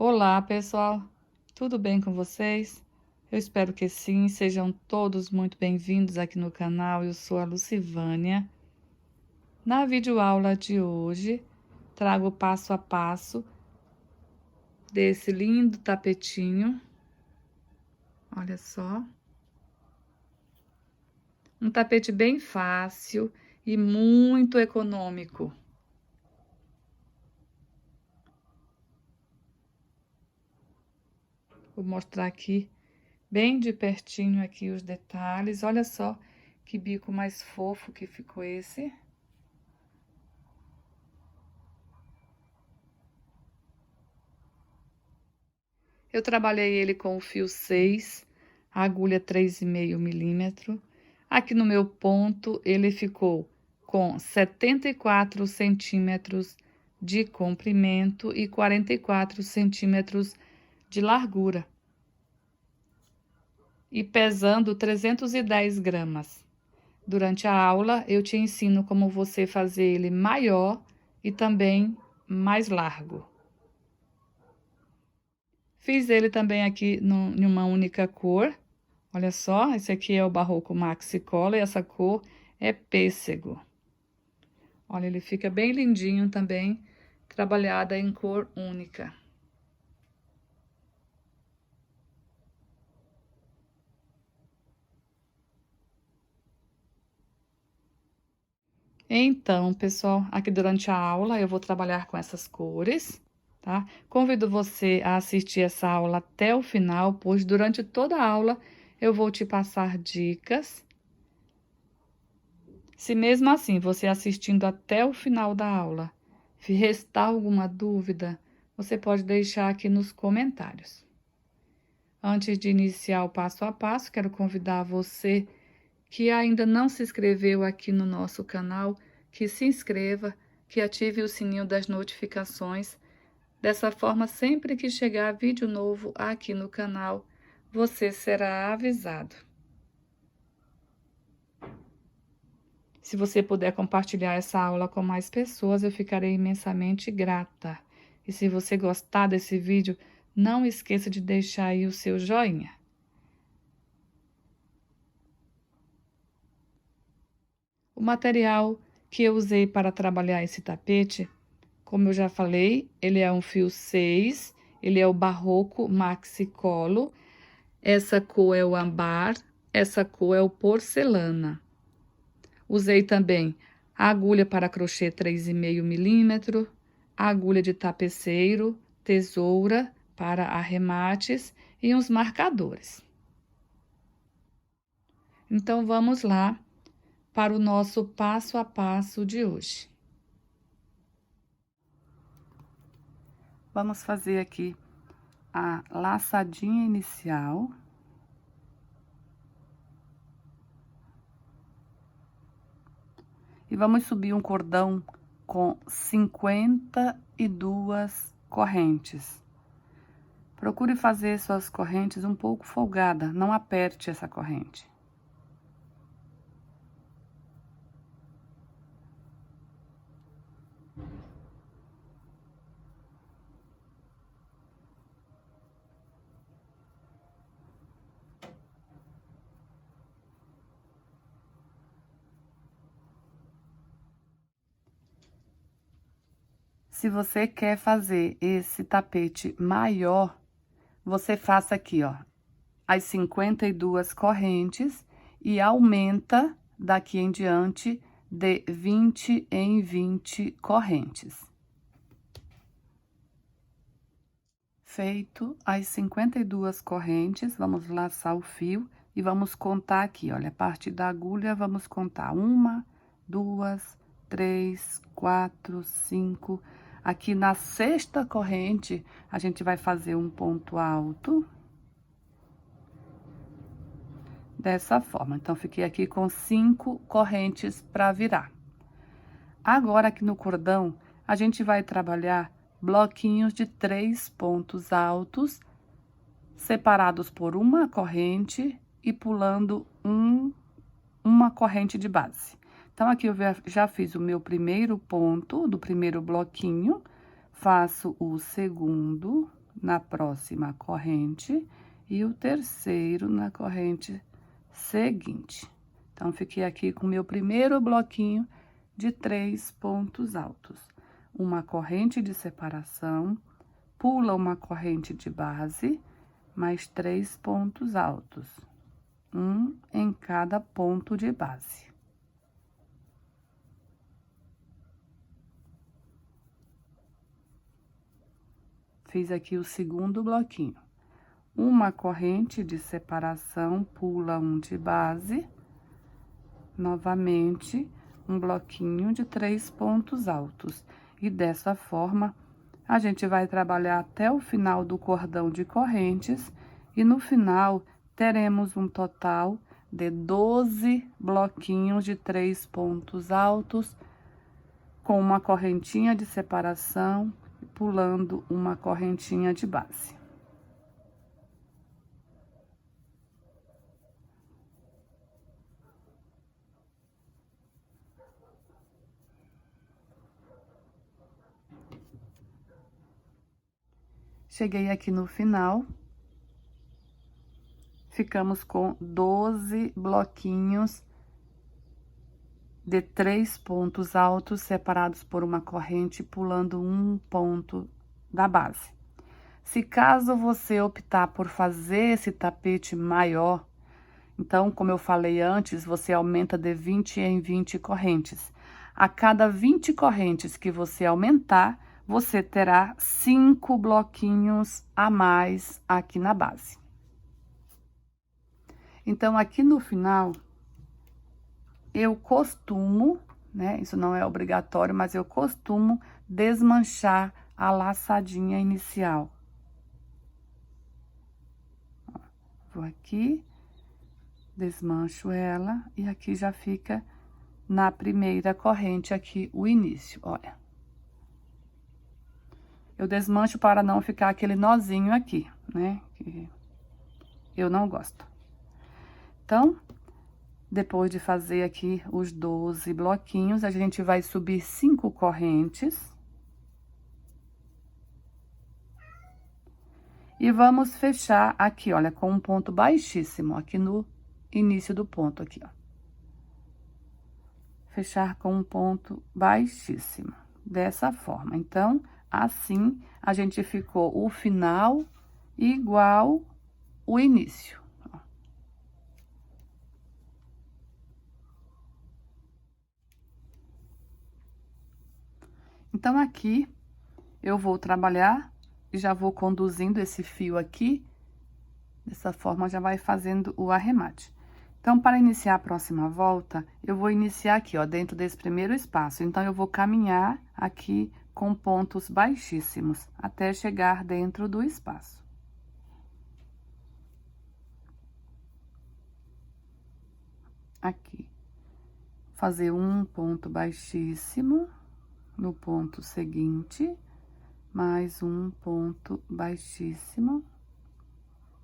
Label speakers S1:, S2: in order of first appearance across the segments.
S1: Olá, pessoal. Tudo bem com vocês? Eu espero que sim. Sejam todos muito bem-vindos aqui no canal. Eu sou a Lucivânia. Na videoaula de hoje, trago o passo a passo desse lindo tapetinho. Olha só. Um tapete bem fácil e muito econômico. Vou mostrar aqui bem de pertinho aqui os detalhes. Olha só que bico mais fofo que ficou esse. Eu trabalhei ele com o fio 6, a agulha 3,5 milímetro. Aqui no meu ponto, ele ficou com 74 centímetros de comprimento e 44 centímetros de largura. E pesando 310 gramas. Durante a aula, eu te ensino como você fazer ele maior e também mais largo. Fiz ele também aqui em uma única cor. Olha só, esse aqui é o Barroco Maxi Cola e essa cor é pêssego. Olha, ele fica bem lindinho também, trabalhada em cor única. Então, pessoal, aqui durante a aula eu vou trabalhar com essas cores, tá? Convido você a assistir essa aula até o final, pois durante toda a aula eu vou te passar dicas. Se mesmo assim você assistindo até o final da aula restar alguma dúvida, você pode deixar aqui nos comentários. Antes de iniciar o passo a passo, quero convidar você que ainda não se inscreveu aqui no nosso canal, que se inscreva, que ative o sininho das notificações. Dessa forma, sempre que chegar vídeo novo aqui no canal, você será avisado. Se você puder compartilhar essa aula com mais pessoas, eu ficarei imensamente grata. E se você gostar desse vídeo, não esqueça de deixar aí o seu joinha. O material que eu usei para trabalhar esse tapete, como eu já falei, ele é um fio 6, ele é o Barroco Maxi Colo. Essa cor é o ambar, essa cor é o porcelana. Usei também a agulha para crochê 3,5 milímetro, a agulha de tapeceiro, tesoura para arremates e uns marcadores. Então, vamos lá para o nosso passo a passo de hoje. Vamos fazer aqui a laçadinha inicial. E vamos subir um cordão com 52 correntes. Procure fazer suas correntes um pouco folgada, não aperte essa corrente. Se você quer fazer esse tapete maior, você faça aqui, ó, as 52 correntes e aumenta daqui em diante de 20 em 20 correntes. Feito as 52 correntes, vamos laçar o fio e vamos contar aqui, olha, a partir da agulha, vamos contar 1, 2, 3, 4, 5. Aqui na sexta corrente, a gente vai fazer um ponto alto. Dessa forma. Então, fiquei aqui com 5 correntes para virar. Agora, aqui no cordão, a gente vai trabalhar bloquinhos de 3 pontos altos, separados por uma corrente e pulando uma corrente de base. Então, aqui eu já fiz o meu primeiro ponto do primeiro bloquinho, faço o segundo na próxima corrente e o terceiro na corrente seguinte. Então, fiquei aqui com o meu primeiro bloquinho de 3 pontos altos. Uma corrente de separação, pula uma corrente de base, mais 3 pontos altos. Um em cada ponto de base. Fiz aqui o segundo bloquinho. Uma corrente de separação, pula um de base. Novamente, um bloquinho de 3 pontos altos. E dessa forma, a gente vai trabalhar até o final do cordão de correntes. E no final, teremos um total de 12 bloquinhos de 3 pontos altos, com uma correntinha de separação, pulando uma correntinha de base. Cheguei aqui no final, ficamos com 12 bloquinhos de 3 pontos altos separados por uma corrente, pulando um ponto da base. Se caso você optar por fazer esse tapete maior, então, como eu falei antes, você aumenta de 20 em 20 correntes. A cada 20 correntes que você aumentar, você terá 5 bloquinhos a mais aqui na base. Então, aqui no final, eu costumo, né? Isso não é obrigatório, mas eu costumo desmanchar a laçadinha inicial. Vou aqui, desmancho ela e aqui já fica na primeira corrente aqui o início, olha. Eu desmancho para não ficar aquele nozinho aqui, né? Que eu não gosto. Então, depois de fazer aqui os 12 bloquinhos, a gente vai subir 5 correntes. E vamos fechar aqui, olha, com um ponto baixíssimo, aqui no início do ponto aqui, ó. Fechar com um ponto baixíssimo, dessa forma. Então, assim, a gente ficou o final igual o início. Então, aqui, eu vou trabalhar e já vou conduzindo esse fio aqui, dessa forma já vai fazendo o arremate. Então, para iniciar a próxima volta, eu vou iniciar aqui, ó, dentro desse primeiro espaço. Então, eu vou caminhar aqui com pontos baixíssimos, até chegar dentro do espaço. Aqui. Fazer um ponto baixíssimo no ponto seguinte, mais um ponto baixíssimo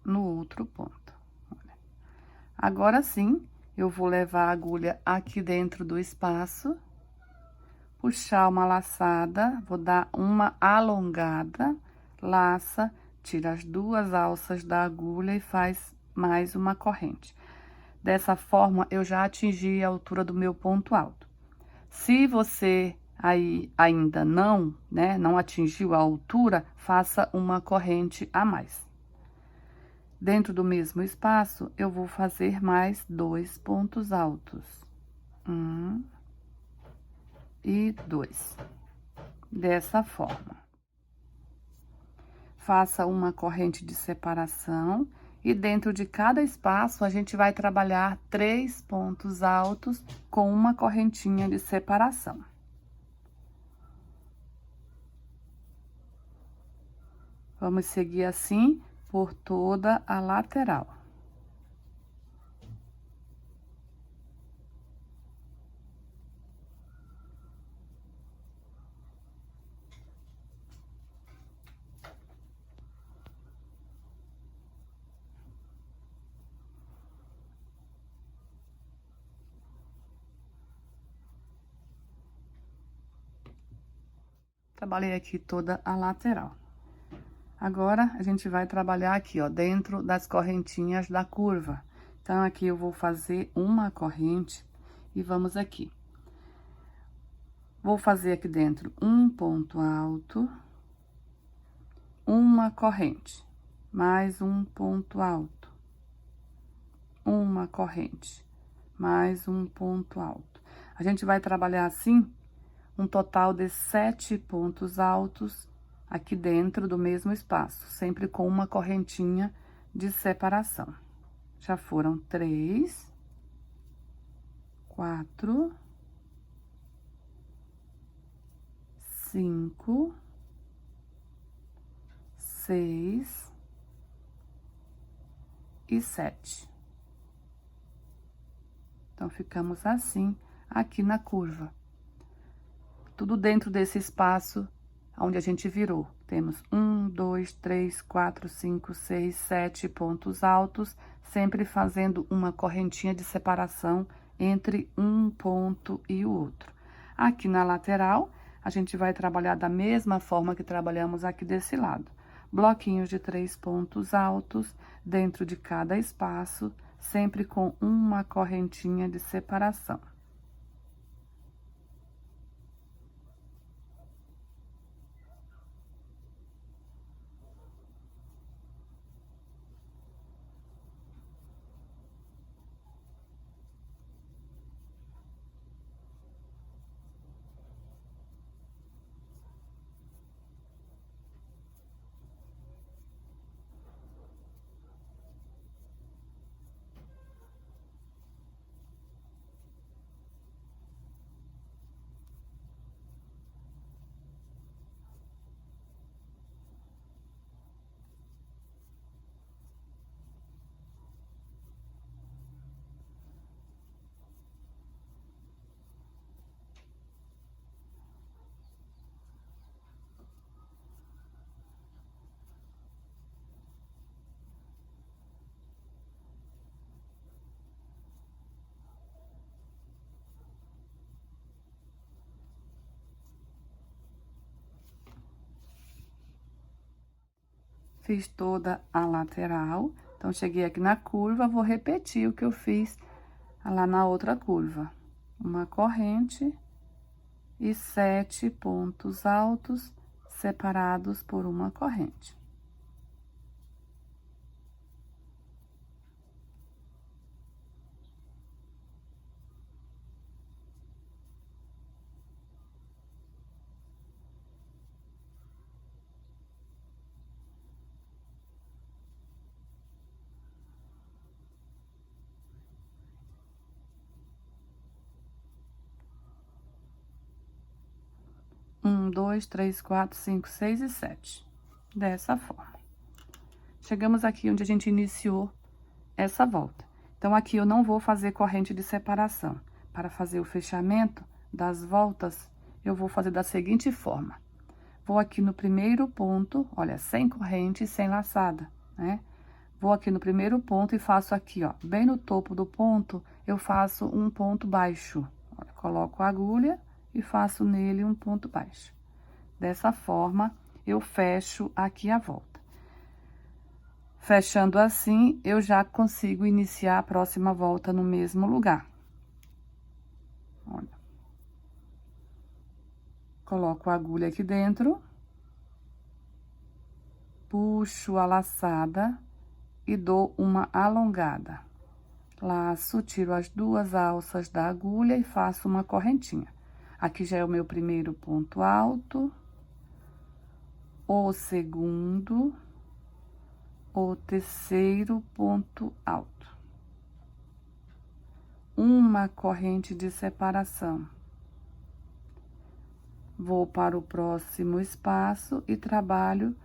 S1: no outro ponto. Olha. Agora sim, eu vou levar a agulha aqui dentro do espaço, puxar uma laçada, vou dar uma alongada, laça, tira as 2 alças da agulha e faz mais uma corrente. Dessa forma, eu já atingi a altura do meu ponto alto. Se você aí ainda não, né, não atingiu a altura, faça uma corrente a mais. Dentro do mesmo espaço, eu vou fazer mais 2 pontos altos. 1 e 2. Dessa forma. Faça uma corrente de separação e dentro de cada espaço a gente vai trabalhar 3 pontos altos com uma correntinha de separação. Vamos seguir assim por toda a lateral. Trabalhei aqui toda a lateral. Agora, a gente vai trabalhar aqui, ó, dentro das correntinhas da curva. Então, aqui eu vou fazer uma corrente e vamos aqui. Vou fazer aqui dentro um ponto alto, uma corrente, mais um ponto alto, uma corrente, mais um ponto alto. A gente vai trabalhar assim um total de 7 pontos altos aqui dentro do mesmo espaço, sempre com uma correntinha de separação. Já foram 3, 4, 5, 6 e 7. Então, ficamos assim aqui na curva. Tudo dentro desse espaço onde a gente virou. Temos 1, 2, 3, 4, 5, 6, 7 pontos altos, sempre fazendo uma correntinha de separação entre um ponto e o outro. Aqui na lateral, a gente vai trabalhar da mesma forma que trabalhamos aqui desse lado. Bloquinhos de 3 pontos altos dentro de cada espaço, sempre com uma correntinha de separação. Fiz toda a lateral, então, cheguei aqui na curva, vou repetir o que eu fiz lá na outra curva. Uma corrente e 7 pontos altos separados por uma corrente. Um, dois, três, quatro, cinco, 6 e 7. Dessa forma. Chegamos aqui onde a gente iniciou essa volta. Então, aqui eu não vou fazer corrente de separação. Para fazer o fechamento das voltas, eu vou fazer da seguinte forma. Vou aqui no primeiro ponto, olha, sem corrente e sem laçada, né? Vou aqui no primeiro ponto e faço aqui, ó, bem no topo do ponto, eu faço um ponto baixo. Olha, coloco a agulha e faço nele um ponto baixo. Dessa forma, eu fecho aqui a volta. Fechando assim, eu já consigo iniciar a próxima volta no mesmo lugar. Olha. Coloco a agulha aqui dentro. Puxo a laçada e dou uma alongada. Laço, tiro as 2 alças da agulha e faço uma correntinha. Aqui já é o meu primeiro ponto alto, o segundo, o terceiro ponto alto. Uma corrente de separação. Vou para o próximo espaço e trabalho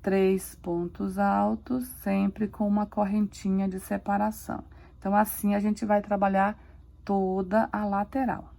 S1: 3 pontos altos, sempre com uma correntinha de separação. Então, assim, a gente vai trabalhar toda a lateral.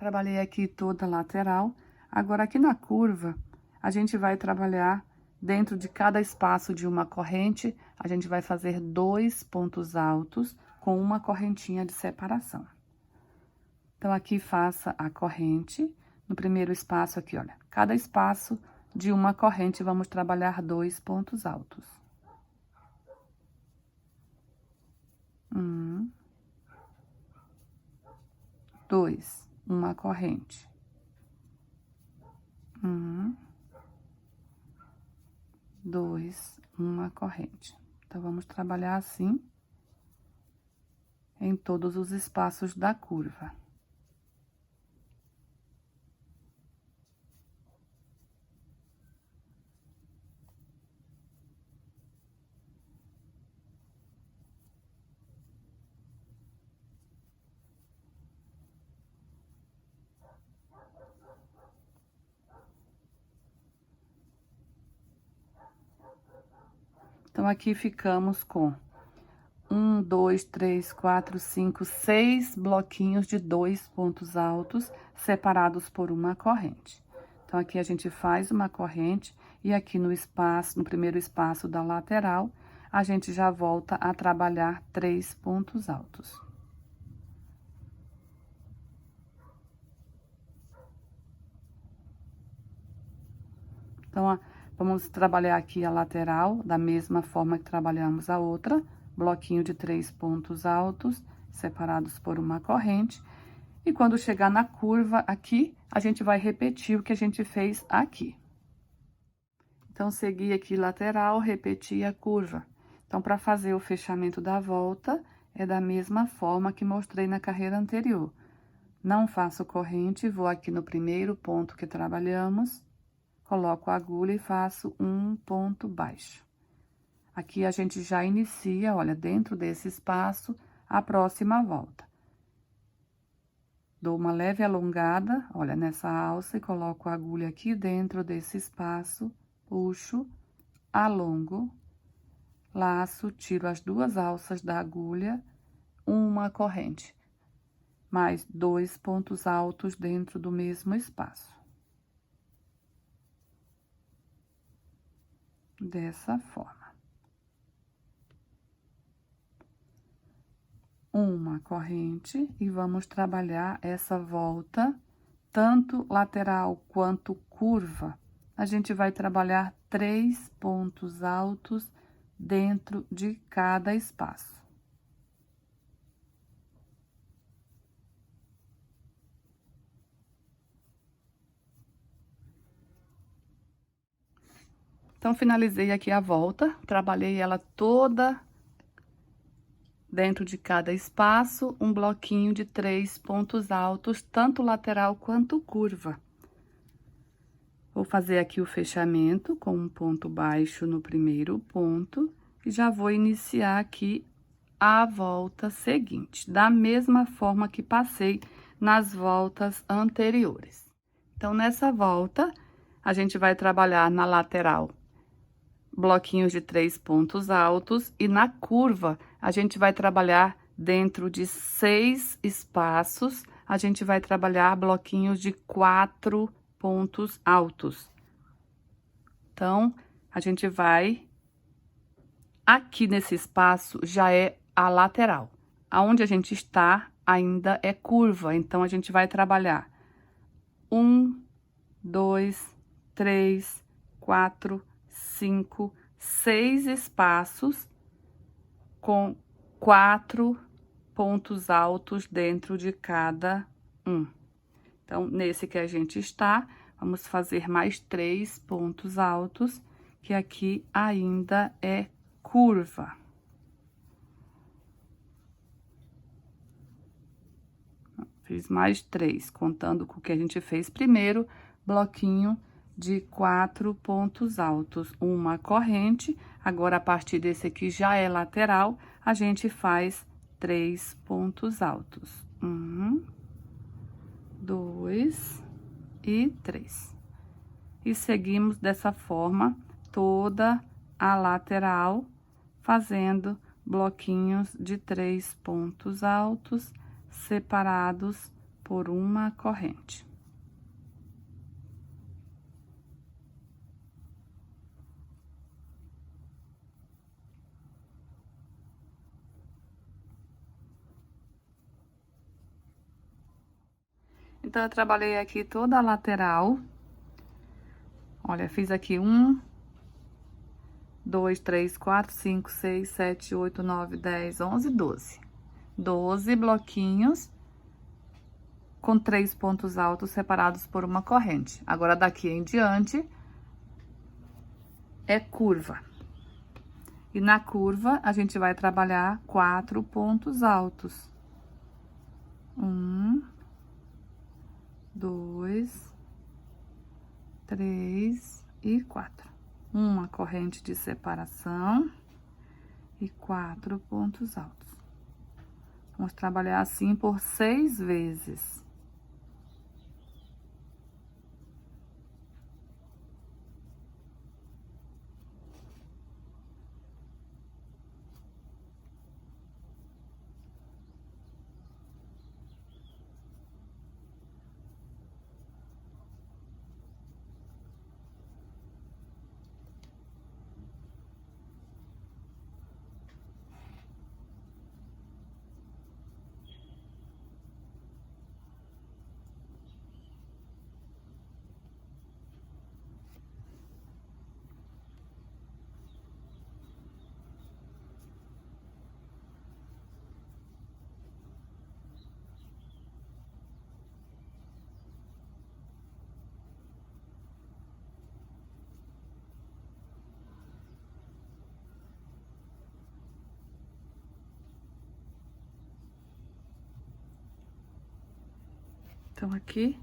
S1: Trabalhei aqui toda a lateral. Agora, aqui na curva, a gente vai trabalhar dentro de cada espaço de uma corrente, a gente vai fazer 2 pontos altos com uma correntinha de separação. Então, aqui faça a corrente. No primeiro espaço aqui, olha, cada espaço de uma corrente, vamos trabalhar 2 pontos altos. 1, 2, uma corrente. 1, 2, uma corrente. Então, vamos trabalhar assim em todos os espaços da curva. Então, aqui ficamos com 1, 2, 3, 4, 5, 6 bloquinhos de 2 pontos altos, separados por uma corrente. Então, aqui a gente faz uma corrente, e aqui no espaço, no primeiro espaço da lateral, a gente já volta a trabalhar 3 pontos altos. Então, vamos trabalhar aqui a lateral, da mesma forma que trabalhamos a outra, bloquinho de 3 pontos altos, separados por uma corrente. E quando chegar na curva aqui, a gente vai repetir o que a gente fez aqui. Então, segui aqui lateral, repeti a curva. Então, para fazer o fechamento da volta, é da mesma forma que mostrei na carreira anterior. Não faço corrente, vou aqui no primeiro ponto que trabalhamos, coloco a agulha e faço um ponto baixo. Aqui a gente já inicia, olha, dentro desse espaço, a próxima volta. Dou uma leve alongada, olha, nessa alça e coloco a agulha aqui dentro desse espaço, puxo, alongo, laço, tiro as 2 alças da agulha, uma corrente, mais 2 pontos altos dentro do mesmo espaço. Dessa forma. Uma corrente e vamos trabalhar essa volta, tanto lateral quanto curva. A gente vai trabalhar 3 pontos altos dentro de cada espaço. Então, finalizei aqui a volta, trabalhei ela toda dentro de cada espaço, um bloquinho de 3 pontos altos, tanto lateral quanto curva. Vou fazer aqui o fechamento com um ponto baixo no primeiro ponto e já vou iniciar aqui a volta seguinte, da mesma forma que passei nas voltas anteriores. Então, nessa volta, a gente vai trabalhar na lateral bloquinhos de 3 pontos altos e na curva a gente vai trabalhar dentro de 6 espaços, a gente vai trabalhar bloquinhos de 4 pontos altos. Então, a gente vai aqui nesse espaço já é a lateral. Aonde a gente está ainda é curva, então a gente vai trabalhar 1, 2, 3, 4, 5, 6 espaços com 4 pontos altos dentro de cada um. Então, nesse que a gente está, vamos fazer mais 3 pontos altos, que aqui ainda é curva. Fiz mais 3, contando com o que a gente fez primeiro, bloquinho de 4 pontos altos, uma corrente. Agora, a partir desse aqui já é lateral, a gente faz 3 pontos altos. 1, 2 e 3. E seguimos dessa forma toda a lateral, fazendo bloquinhos de 3 pontos altos, separados por uma corrente. Então, eu trabalhei aqui toda a lateral. Olha, fiz aqui 1, 2, 3, 4, 5, 6, 7, 8, 9, 10, 11, 12. 12 bloquinhos com 3 pontos altos separados por uma corrente. Agora, daqui em diante, é curva. E na curva, a gente vai trabalhar 4 pontos altos. 1, 2, 3 e 4. Uma corrente de separação e 4 pontos altos. Vamos trabalhar assim por 6 vezes. Então, aqui,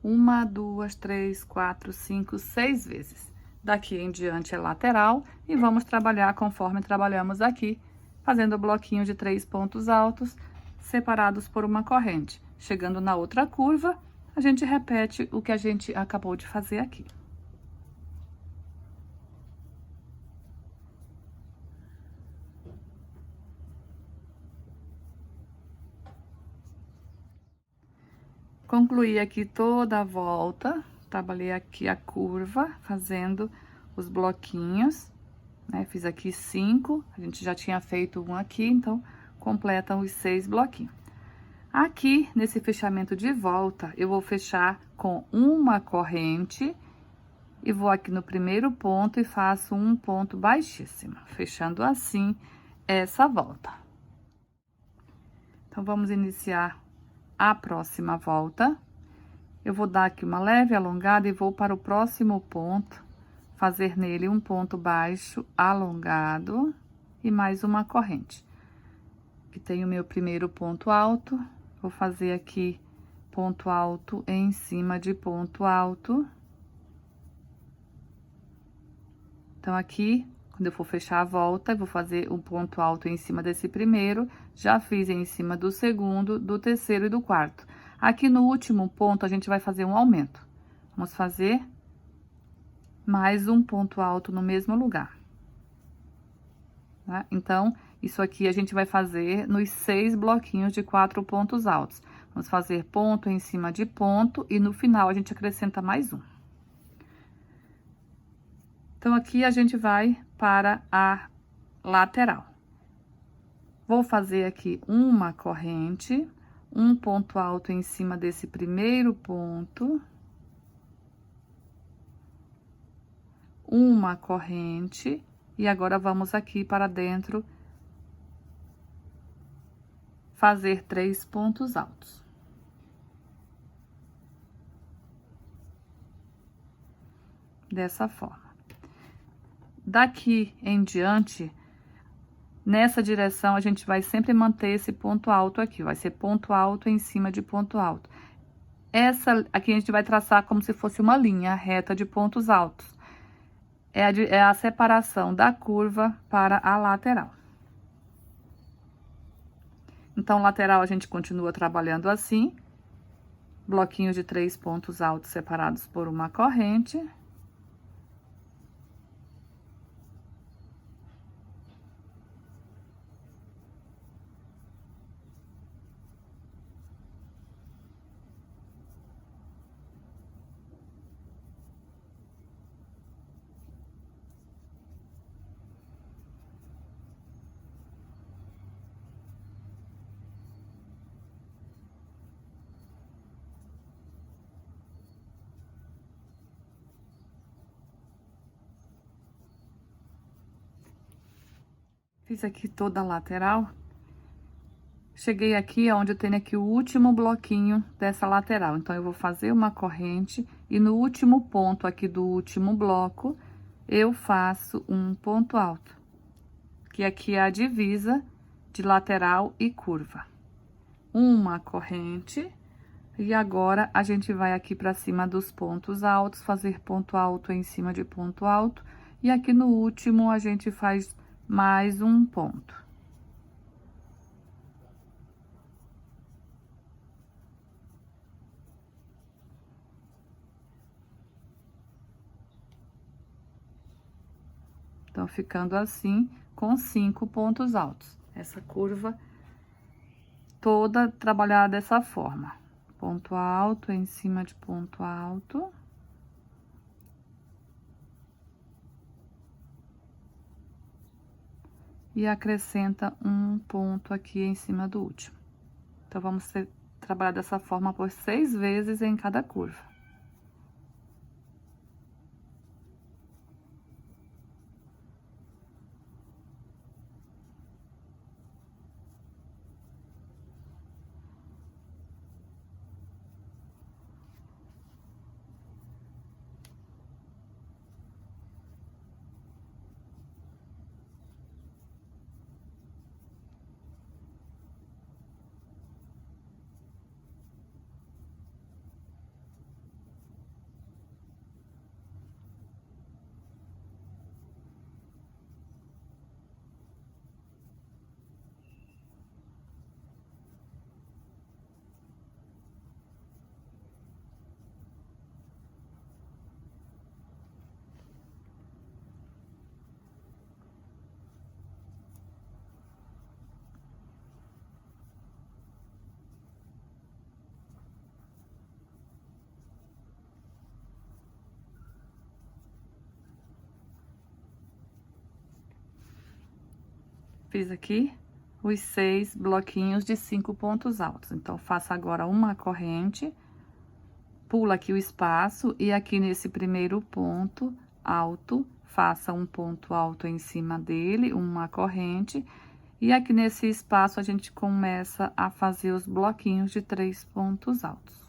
S1: 1, 2, 3, 4, 5, 6 vezes. Daqui em diante é lateral e vamos trabalhar conforme trabalhamos aqui, fazendo bloquinho de 3 pontos altos, separados por uma corrente. Chegando na outra curva, a gente repete o que a gente acabou de fazer aqui. Concluí aqui toda a volta, trabalhei aqui a curva, fazendo os bloquinhos, né? Fiz aqui 5, a gente já tinha feito um aqui, então, completam os 6 bloquinhos. Aqui, nesse fechamento de volta, eu vou fechar com uma corrente e vou aqui no primeiro ponto e faço um ponto baixíssimo, fechando assim essa volta. Então, vamos iniciar a próxima volta. Eu vou dar aqui uma leve alongada e vou para o próximo ponto, fazer nele um ponto baixo alongado e mais uma corrente. Aqui tem o meu primeiro ponto alto, vou fazer aqui ponto alto em cima de ponto alto. Então, aqui, quando eu for fechar a volta, eu vou fazer um ponto alto em cima desse primeiro, já fiz em cima do segundo, do terceiro e do quarto. Aqui no último ponto, a gente vai fazer um aumento. Vamos fazer mais um ponto alto no mesmo lugar. Tá? Então, isso aqui a gente vai fazer nos 6 bloquinhos de 4 pontos altos. Vamos fazer ponto em cima de ponto e no final a gente acrescenta mais um. Então, aqui a gente vai para a lateral. Vou fazer aqui uma corrente, um ponto alto em cima desse primeiro ponto. Uma corrente, e agora vamos aqui para dentro, fazer 3 pontos altos. Dessa forma. Daqui em diante, nessa direção, a gente vai sempre manter esse ponto alto aqui, vai ser ponto alto em cima de ponto alto. Essa aqui a gente vai traçar como se fosse uma linha reta de pontos altos. É a separação da curva para a lateral. Então, lateral a gente continua trabalhando assim, bloquinhos de 3 pontos altos separados por uma corrente. Fiz aqui toda a lateral. Cheguei aqui onde eu tenho aqui o último bloquinho dessa lateral. Então, eu vou fazer uma corrente e no último ponto aqui do último bloco, eu faço um ponto alto. Que aqui é a divisa de lateral e curva. Uma corrente. E agora, a gente vai aqui pra cima dos pontos altos, fazer ponto alto em cima de ponto alto. E aqui no último, a gente faz mais um ponto. Então, ficando assim, com 5 pontos altos. Essa curva toda trabalhada dessa forma. Ponto alto em cima de ponto alto. E acrescenta um ponto aqui em cima do último. Então, vamos trabalhar dessa forma por 6 vezes em cada curva. Fiz aqui os 6 bloquinhos de 5 pontos altos. Então, faço agora uma corrente, pula aqui o espaço e aqui nesse primeiro ponto alto, faça um ponto alto em cima dele, uma corrente. E aqui nesse espaço, a gente começa a fazer os bloquinhos de 3 pontos altos.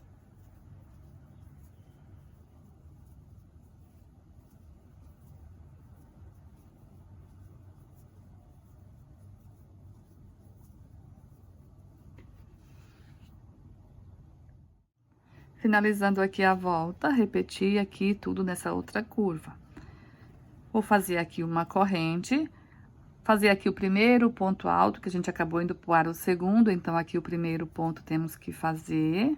S1: Finalizando aqui a volta, repetir aqui tudo nessa outra curva. Vou fazer aqui uma corrente, fazer aqui o primeiro ponto alto, que a gente acabou indo para o segundo, então, aqui o primeiro ponto temos que fazer.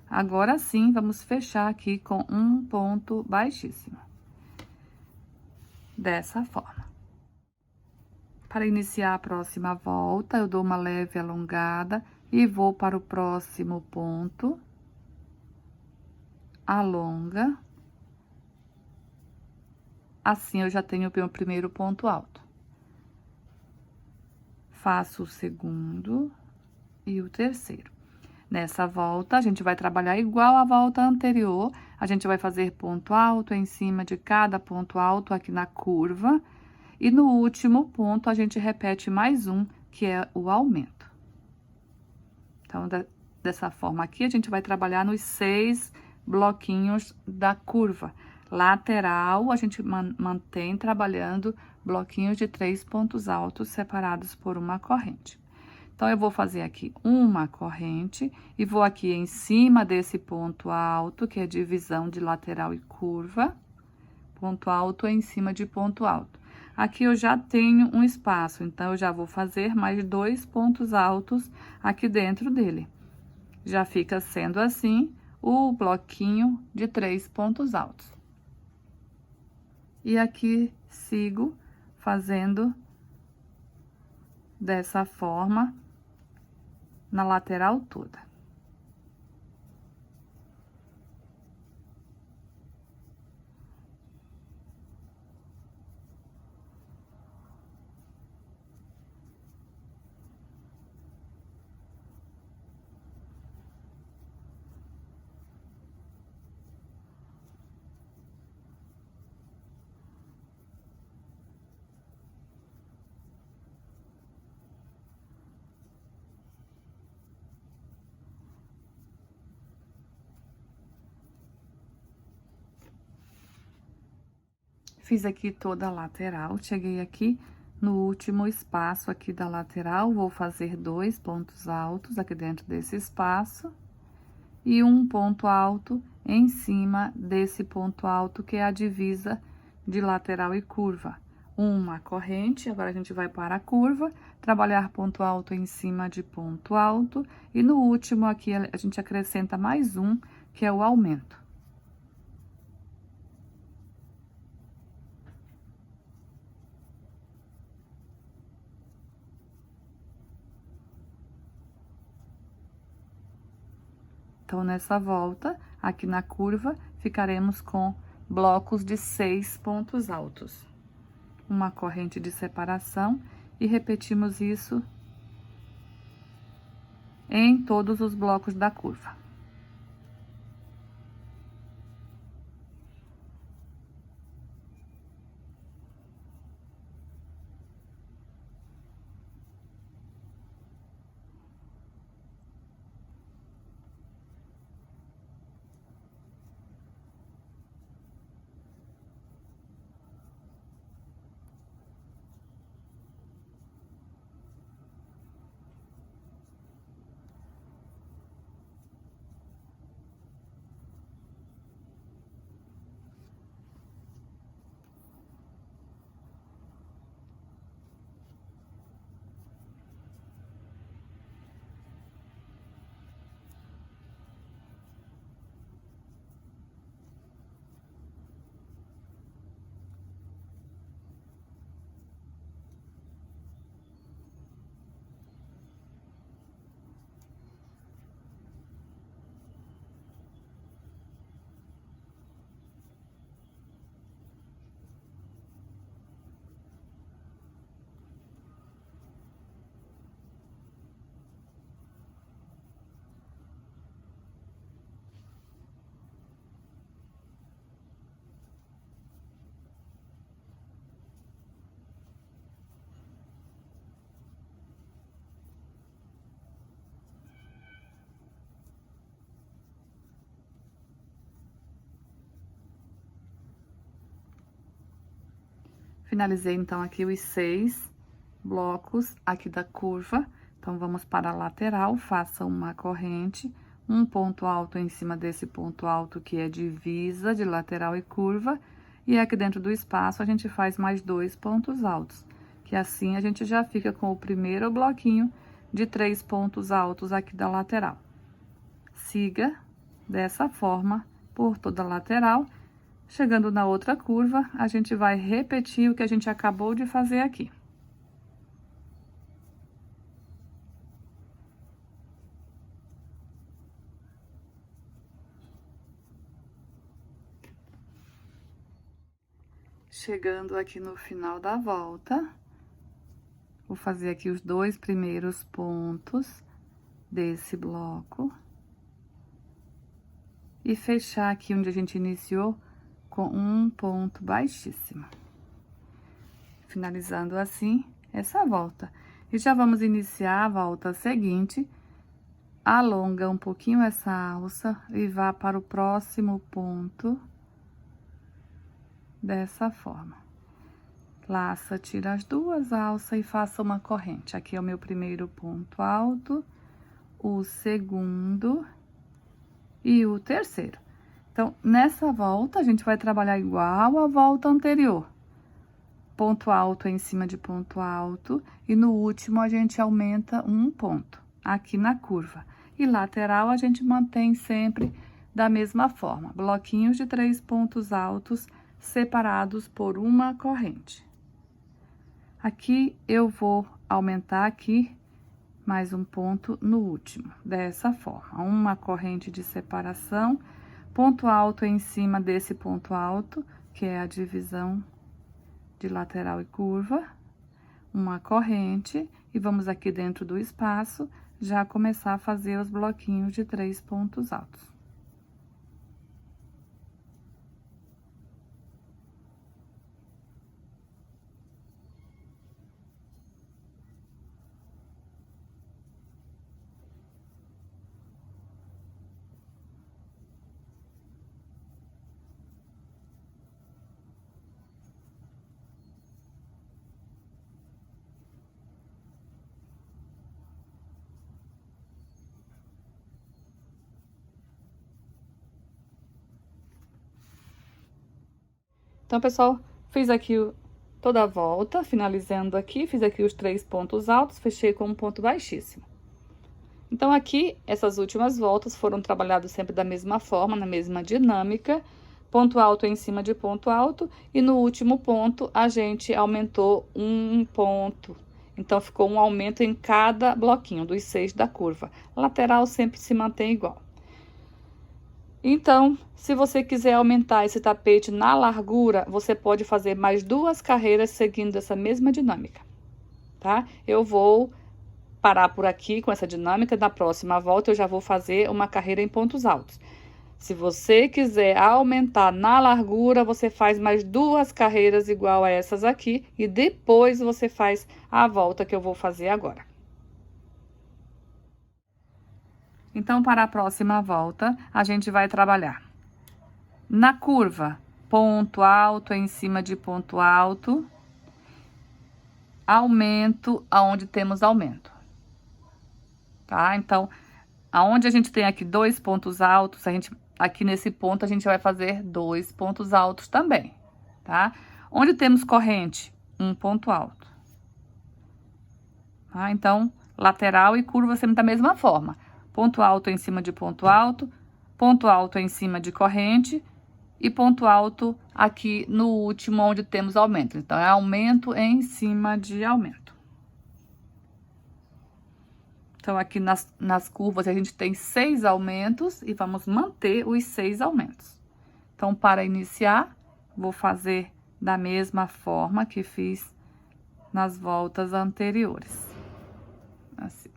S1: Agora sim, vamos fechar aqui com um ponto baixíssimo. Dessa forma. Para iniciar a próxima volta, eu dou uma leve alongada e vou para o próximo ponto. Alonga. Assim, eu já tenho o meu primeiro ponto alto. Faço o segundo e o terceiro. Nessa volta, a gente vai trabalhar igual à volta anterior. A gente vai fazer ponto alto em cima de cada ponto alto aqui na curva. E no último ponto, a gente repete mais um, que é o aumento. Então, dessa forma aqui, a gente vai trabalhar nos 6 bloquinhos da curva. Lateral, a gente mantém trabalhando bloquinhos de 3 pontos altos separados por uma corrente. Então, eu vou fazer aqui uma corrente e vou aqui em cima desse ponto alto, que é divisão de lateral e curva. Ponto alto em cima de ponto alto. Aqui eu já tenho um espaço, então, eu já vou fazer mais 2 pontos altos aqui dentro dele. Já fica sendo assim o bloquinho de 3 pontos altos. E aqui sigo fazendo dessa forma na lateral toda. Fiz aqui toda a lateral, cheguei aqui no último espaço aqui da lateral, vou fazer 2 pontos altos aqui dentro desse espaço e um ponto alto em cima desse ponto alto, que é a divisa de lateral e curva. Uma corrente, agora a gente vai para a curva, trabalhar ponto alto em cima de ponto alto, e no último aqui a gente acrescenta mais um, que é o aumento. Então, nessa volta, aqui na curva, ficaremos com blocos de 6 pontos altos. Uma corrente de separação e repetimos isso em todos os blocos da curva. Finalizei, então, aqui os 6 blocos aqui da curva. Então, vamos para a lateral, faça uma corrente, um ponto alto em cima desse ponto alto, que é divisa de lateral e curva. E aqui dentro do espaço, a gente faz mais 2 pontos altos, que assim a gente já fica com o primeiro bloquinho de 3 pontos altos aqui da lateral. Siga dessa forma por toda a lateral. Chegando na outra curva, a gente vai repetir o que a gente acabou de fazer aqui. Chegando aqui no final da volta, vou fazer aqui os 2 primeiros pontos desse bloco. E fechar aqui onde a gente iniciou com um ponto baixíssimo. Finalizando assim essa volta. E já vamos iniciar a volta seguinte. Alonga um pouquinho essa alça e vá para o próximo ponto dessa forma. Laça, tira as 2 alças e faça uma corrente. Aqui é o meu primeiro ponto alto, o segundo e o terceiro. Então, nessa volta, a gente vai trabalhar igual a volta anterior. Ponto alto em cima de ponto alto, e no último a gente aumenta um ponto, aqui na curva. E lateral a gente mantém sempre da mesma forma, bloquinhos de 3 pontos altos separados por uma corrente. Aqui eu vou aumentar aqui mais um ponto no último, dessa forma, uma corrente de separação, ponto alto em cima desse ponto alto, que é a divisão de lateral e curva, uma corrente, e vamos aqui dentro do espaço já começar a fazer os bloquinhos de 3 pontos altos. Então, pessoal, fiz aqui toda a volta, finalizando aqui, fiz aqui os 3 pontos altos, fechei com um ponto baixíssimo. Então, aqui, essas últimas voltas foram trabalhadas sempre da mesma forma, na mesma dinâmica, ponto alto em cima de ponto alto, e no último ponto, a gente aumentou um ponto. Então, ficou um aumento em cada bloquinho dos 6 da curva. Lateral sempre se mantém igual. Então, se você quiser aumentar esse tapete na largura, você pode fazer mais 2 carreiras seguindo essa mesma dinâmica, tá? Eu vou parar por aqui com essa dinâmica, na próxima volta eu já vou fazer uma carreira em pontos altos. Se você quiser aumentar na largura, você faz mais 2 carreiras igual a essas aqui e depois você faz a volta que eu vou fazer agora. Então, para a próxima volta, a gente vai trabalhar na curva, ponto alto em cima de ponto alto, aumento aonde temos aumento, tá? Então, aonde a gente tem aqui 2 pontos altos, aqui nesse ponto a gente vai fazer 2 pontos altos também, tá? Onde temos corrente, um ponto alto. Tá? Então, lateral e curva sempre da mesma forma. Ponto alto em cima de ponto alto em cima de corrente e ponto alto aqui no último onde temos aumento. Então, é aumento em cima de aumento. Então, aqui nas curvas, a gente tem 6 aumentos e vamos manter os 6 aumentos. Então, para iniciar, vou fazer da mesma forma que fiz nas voltas anteriores. Assim.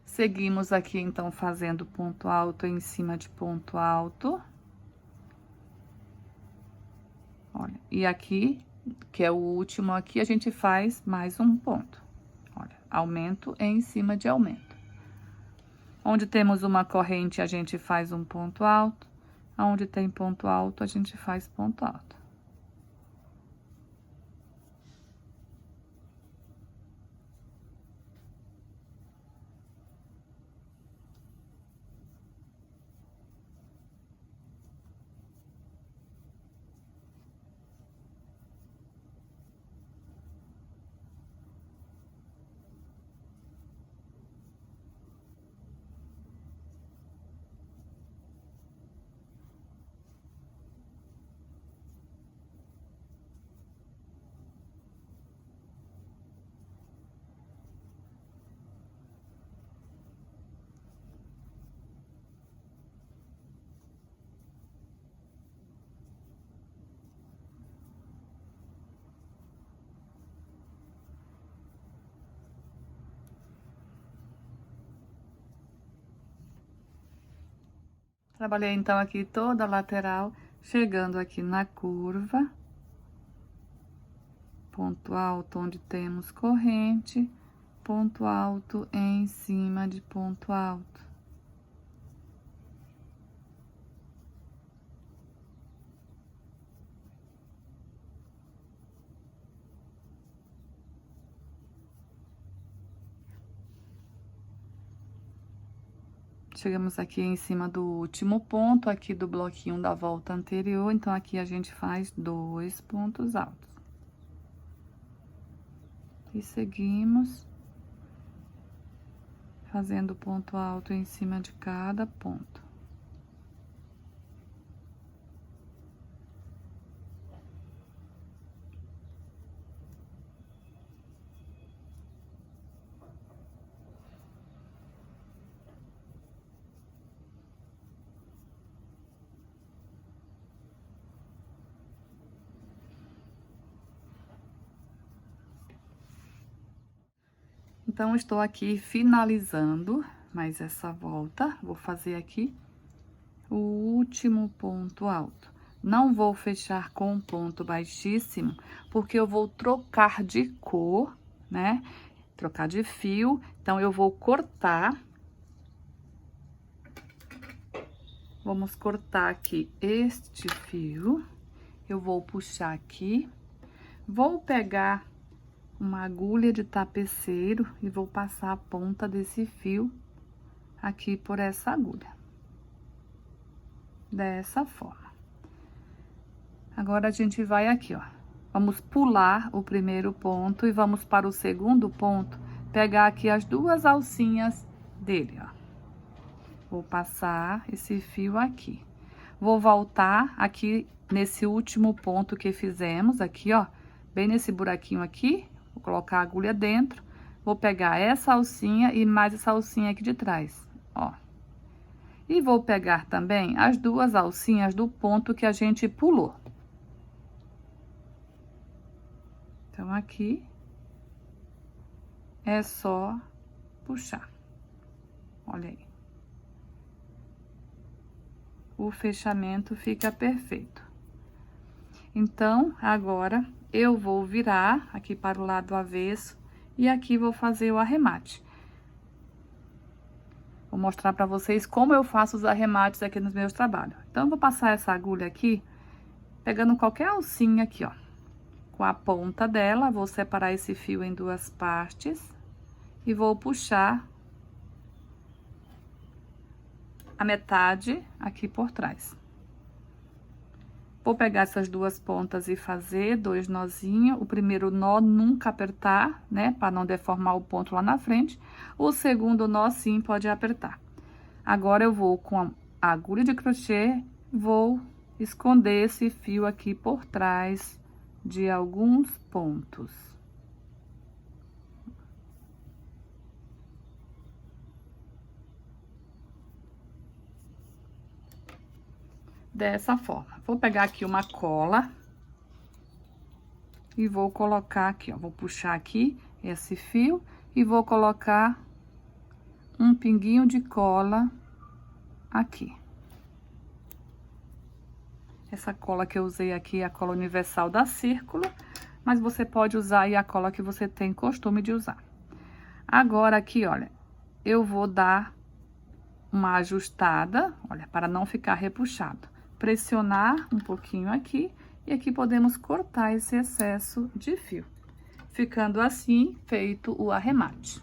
S1: Seguimos aqui, então, fazendo ponto alto em cima de ponto alto. Olha, e aqui, que é o último aqui, a gente faz mais um ponto. Olha, aumento em cima de aumento. Onde temos uma corrente, a gente faz um ponto alto. Onde tem ponto alto, a gente faz ponto alto. Trabalhei, então, aqui toda a lateral, chegando aqui na curva. Ponto alto onde temos corrente, ponto alto em cima de ponto alto. Chegamos aqui em cima do último ponto, aqui do bloquinho da volta anterior, então, aqui a gente faz 2 pontos altos. E seguimos fazendo ponto alto em cima de cada ponto. Então, estou aqui finalizando mais essa volta. Vou fazer aqui o último ponto alto. Não vou fechar com um ponto baixíssimo, porque eu vou trocar de cor, né? Trocar de fio. Então, eu vou cortar. Vamos cortar aqui este fio. Eu vou puxar aqui. Vou pegar uma agulha de tapeceiro e vou passar a ponta desse fio aqui por essa agulha. Dessa forma. Agora a gente vai aqui, ó. Vamos pular o primeiro ponto e vamos para o segundo ponto, pegar aqui as duas alcinhas dele, ó. Vou passar esse fio aqui. Vou voltar aqui nesse último ponto que fizemos, aqui, ó, bem nesse buraquinho aqui. Vou colocar a agulha dentro, vou pegar essa alcinha e mais essa alcinha aqui de trás, ó. E vou pegar também as duas alcinhas do ponto que a gente pulou. Então, aqui é só puxar. Olha aí. O fechamento fica perfeito. Então, agora eu vou virar aqui para o lado avesso e aqui vou fazer o arremate. Vou mostrar para vocês como eu faço os arremates aqui nos meus trabalhos. Então, eu vou passar essa agulha aqui, pegando qualquer alcinha aqui, ó. Com a ponta dela, vou separar esse fio em duas partes e vou puxar a metade aqui por trás. Vou pegar essas duas pontas e fazer 2 nozinhos. O primeiro nó nunca apertar, né? Para não deformar o ponto lá na frente. O segundo nó sim pode apertar. Agora eu vou com a agulha de crochê, vou esconder esse fio aqui por trás de alguns pontos. Dessa forma. Vou pegar aqui uma cola e vou colocar aqui, ó. Vou puxar aqui esse fio e vou colocar um pinguinho de cola aqui. Essa cola que eu usei aqui é a cola universal da Círculo, mas você pode usar aí a cola que você tem costume de usar. Agora aqui, olha, eu vou dar uma ajustada, olha, para não ficar repuxado. Pressionar um pouquinho aqui e aqui podemos cortar esse excesso de fio. Ficando assim, feito o arremate.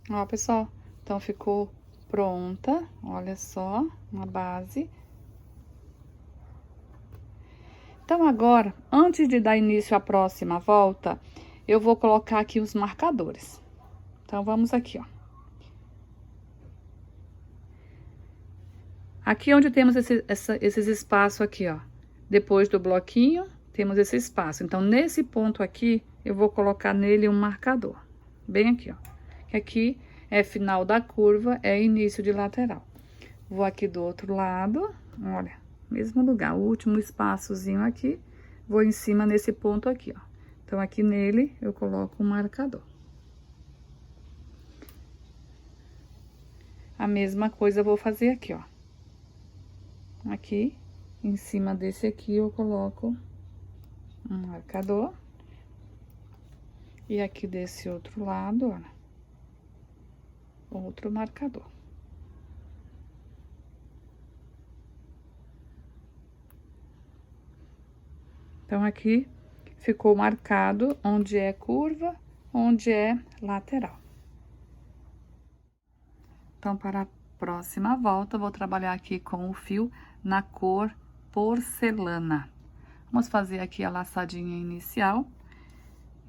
S1: Ó, pessoal, então ficou pronta, olha só, uma base. Então, agora, antes de dar início à próxima volta, eu vou colocar aqui os marcadores. Então, vamos aqui, ó. Aqui onde temos esses espaços aqui, ó. Depois do bloquinho, temos esse espaço. Então, nesse ponto aqui, eu vou colocar nele um marcador. Bem aqui, ó. Que aqui é final da curva, é início de lateral. Vou aqui do outro lado, olha, mesmo lugar, o último espaçozinho aqui, vou em cima nesse ponto aqui, ó. Então, aqui nele, eu coloco um marcador. A mesma coisa eu vou fazer aqui, ó. Aqui, em cima desse aqui, eu coloco um marcador. E aqui desse outro lado, olha, outro marcador. Então, aqui ficou marcado onde é curva, onde é lateral. Então, para a próxima volta, vou trabalhar aqui com o fio na cor porcelana. Vamos fazer aqui a laçadinha inicial.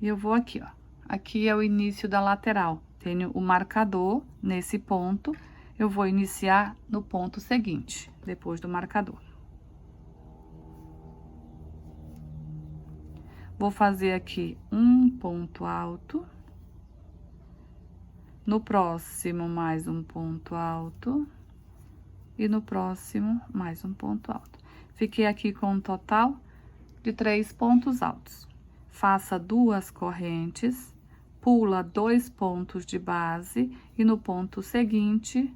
S1: E eu vou aqui, ó. Aqui é o início da lateral. Tenho o marcador nesse ponto. Eu vou iniciar no ponto seguinte, depois do marcador. Vou fazer aqui um ponto alto. No próximo, mais um ponto alto. E no próximo, mais um ponto alto. Fiquei aqui com um total de 3 pontos altos. Faça 2 correntes, pula 2 pontos de base e no ponto seguinte,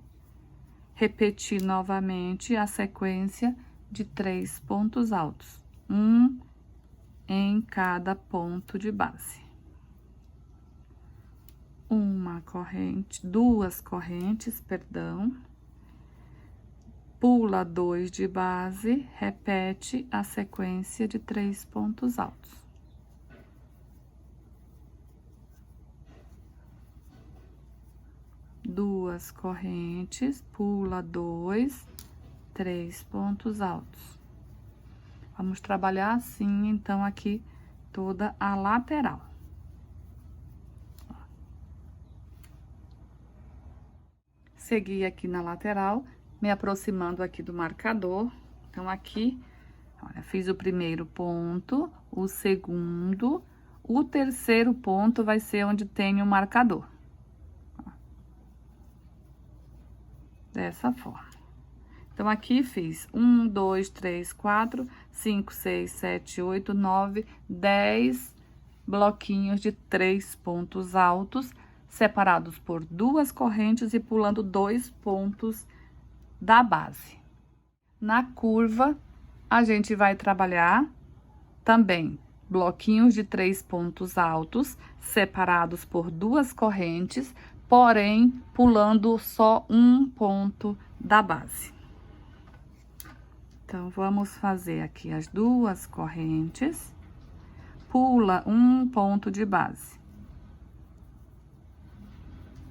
S1: repetir novamente a sequência de 3 pontos altos. Um em cada ponto de base. Uma corrente, 2 correntes, perdão. Pula 2 de base, repete a sequência de 3 pontos altos. Duas correntes, pula 2, 3 pontos altos. Vamos trabalhar assim, então, aqui toda a lateral. Segui aqui na lateral, me aproximando aqui do marcador. Então, aqui, olha, fiz o primeiro ponto, o segundo, o terceiro ponto vai ser onde tem o marcador. Dessa forma. Então, aqui fiz 1, 2, 3, 4, 5, 6, 7, 8, 9, 10 bloquinhos de 3 pontos altos, separados por 2 correntes e pulando 2 pontos da base. Na curva, a gente vai trabalhar também bloquinhos de 3 pontos altos, separados por 2 correntes, porém, pulando só um ponto da base. Então, vamos fazer aqui as 2 correntes, pula um ponto de base.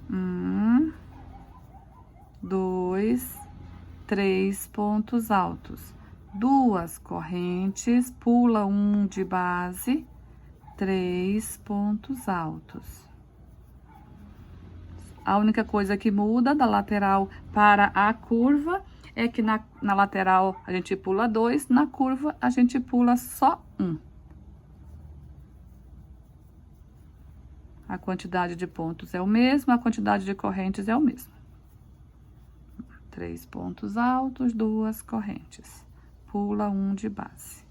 S1: 1, 2, 3 pontos altos. 2 correntes, pula um de base, 3 pontos altos. A única coisa que muda da lateral para a curva é que na lateral a gente pula 2, na curva a gente pula só 1. A quantidade de pontos é o mesmo, a quantidade de correntes é o mesmo. 3 pontos altos, 2 correntes. Pula um de base.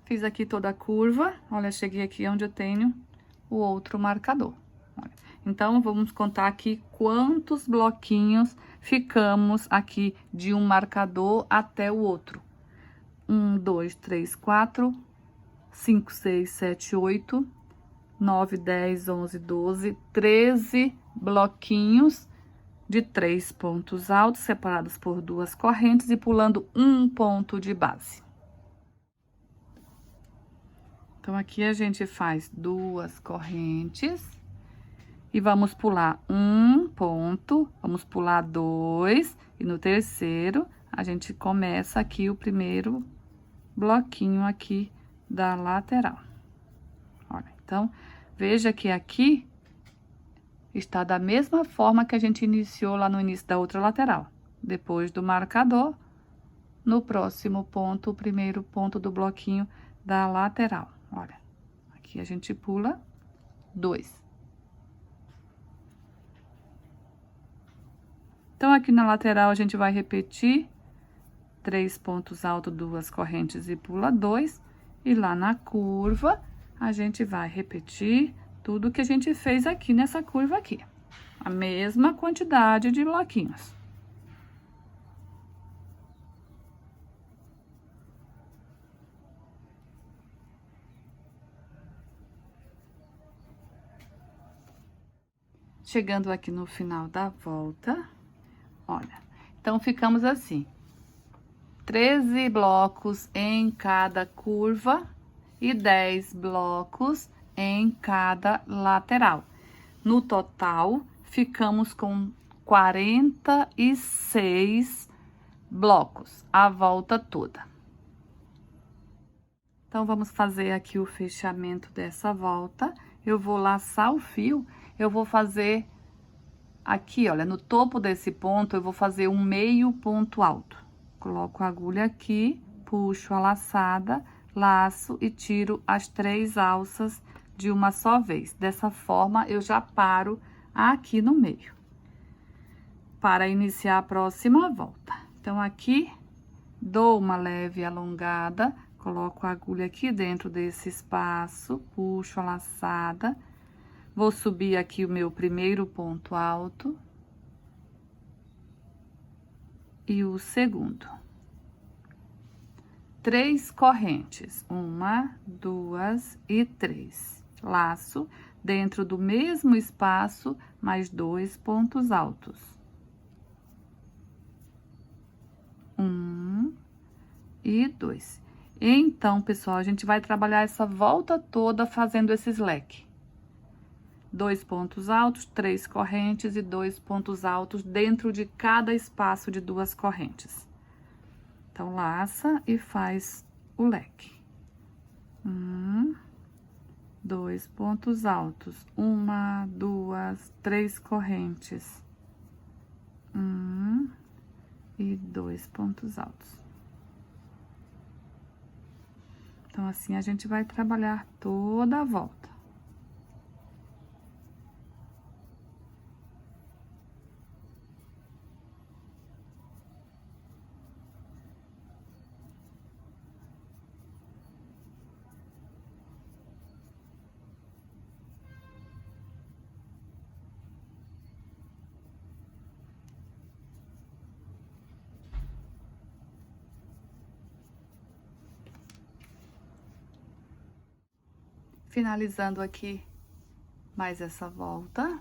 S1: Fiz aqui toda a curva, olha, cheguei aqui onde eu tenho o outro marcador. Olha. Então, vamos contar aqui quantos bloquinhos ficamos aqui de um marcador até o outro. 1, 2, 3, 4, 5, 6, 7, 8, 9, 10, 11, 12, 13 bloquinhos de 3 pontos altos, separados por 2 correntes e pulando um ponto de base. Então, aqui a gente faz 2 correntes e vamos pular um ponto, vamos pular 2 e no terceiro a gente começa aqui o primeiro bloquinho aqui da lateral. Olha, então, veja que aqui está da mesma forma que a gente iniciou lá no início da outra lateral. Depois do marcador, no próximo ponto, o primeiro ponto do bloquinho da lateral. Olha, aqui a gente pula 2. Então, aqui na lateral, a gente vai repetir 3 pontos altos, 2 correntes e pula 2. E lá na curva, a gente vai repetir tudo que a gente fez aqui nessa curva aqui. A mesma quantidade de bloquinhos. Chegando aqui no final da volta, olha, então ficamos assim, 13 blocos em cada curva e 10 blocos em cada lateral. No total, ficamos com 46 blocos, a volta toda. Então, vamos fazer aqui o fechamento dessa volta. Eu vou laçar o fio, eu vou fazer aqui, olha, no topo desse ponto, eu vou fazer um meio ponto alto. Coloco a agulha aqui, puxo a laçada, laço e tiro as 3 alças de uma só vez. Dessa forma, eu já paro aqui no meio, para iniciar a próxima volta. Então, aqui, dou uma leve alongada, coloco a agulha aqui dentro desse espaço, puxo a laçada, vou subir aqui o meu primeiro ponto alto, e o segundo. 3 correntes, 1, 2 e 3. Laço dentro do mesmo espaço, mais 2 pontos altos. 1 e 2. Então, pessoal, a gente vai trabalhar essa volta toda fazendo esses leques. 2 pontos altos, 3 correntes e 2 pontos altos dentro de cada espaço de 2 correntes. Então, laça e faz o leque. 2 pontos altos, 1, 2, 3 correntes. 1 e 2 pontos altos. Então, assim, a gente vai trabalhar toda a volta. Finalizando aqui mais essa volta.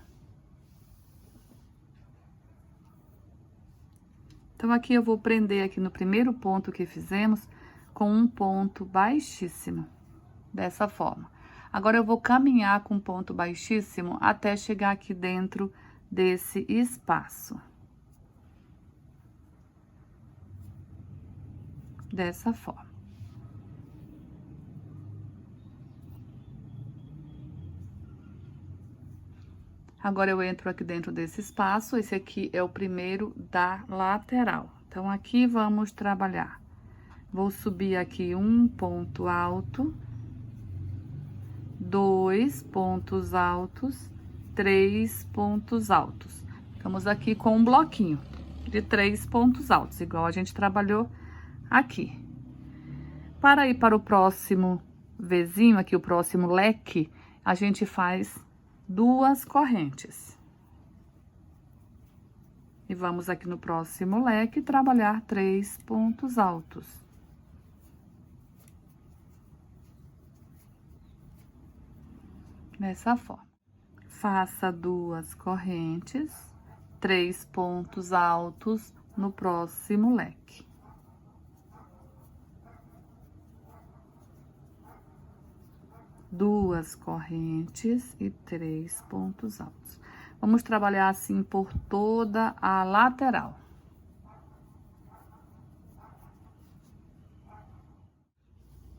S1: Então, aqui eu vou prender aqui no primeiro ponto que fizemos com um ponto baixíssimo, dessa forma. Agora, eu vou caminhar com ponto baixíssimo até chegar aqui dentro desse espaço. Dessa forma. Agora, eu entro aqui dentro desse espaço, esse aqui é o primeiro da lateral. Então, aqui vamos trabalhar. Vou subir aqui um ponto alto, 2 pontos altos, 3 pontos altos. Ficamos aqui com um bloquinho de 3 pontos altos, igual a gente trabalhou aqui. Para ir para o próximo Vzinho, aqui o próximo leque, a gente faz 2 correntes. E vamos aqui no próximo leque trabalhar 3 pontos altos. Dessa forma. Faça 2 correntes, 3 pontos altos no próximo leque. Duas correntes e 3 pontos altos. Vamos trabalhar assim por toda a lateral.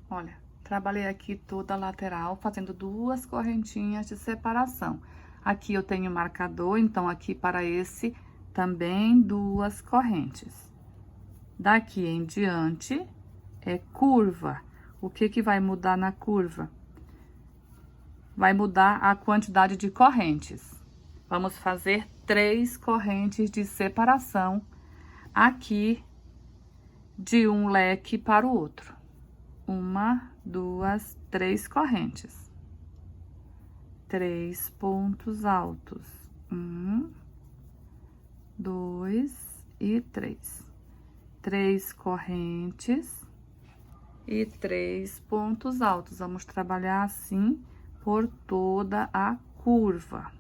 S1: Olha, trabalhei aqui toda a lateral, fazendo 2 correntinhas de separação. Aqui eu tenho marcador, então aqui para esse também 2 correntes. Daqui em diante é curva. O que que vai mudar na curva? Vai mudar a quantidade de correntes. Vamos fazer 3 correntes de separação aqui de um leque para o outro. 1, 2, 3 correntes. 3 pontos altos. 1, 2 e 3. 3 correntes e 3 pontos altos. Vamos trabalhar assim por toda a curva.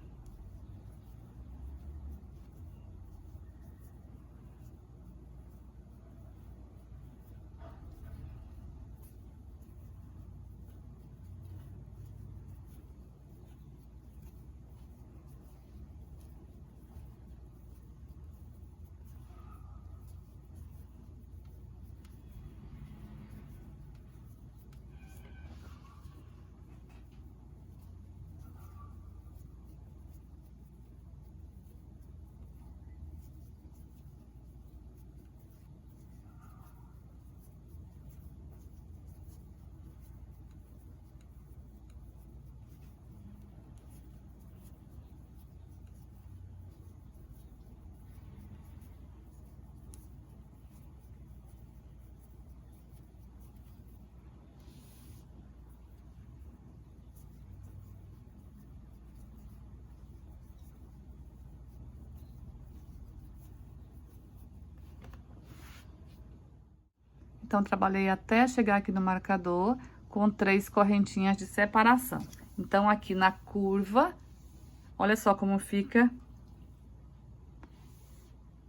S1: Então, trabalhei até chegar aqui no marcador com 3 correntinhas de separação. Então, aqui na curva, olha só como fica.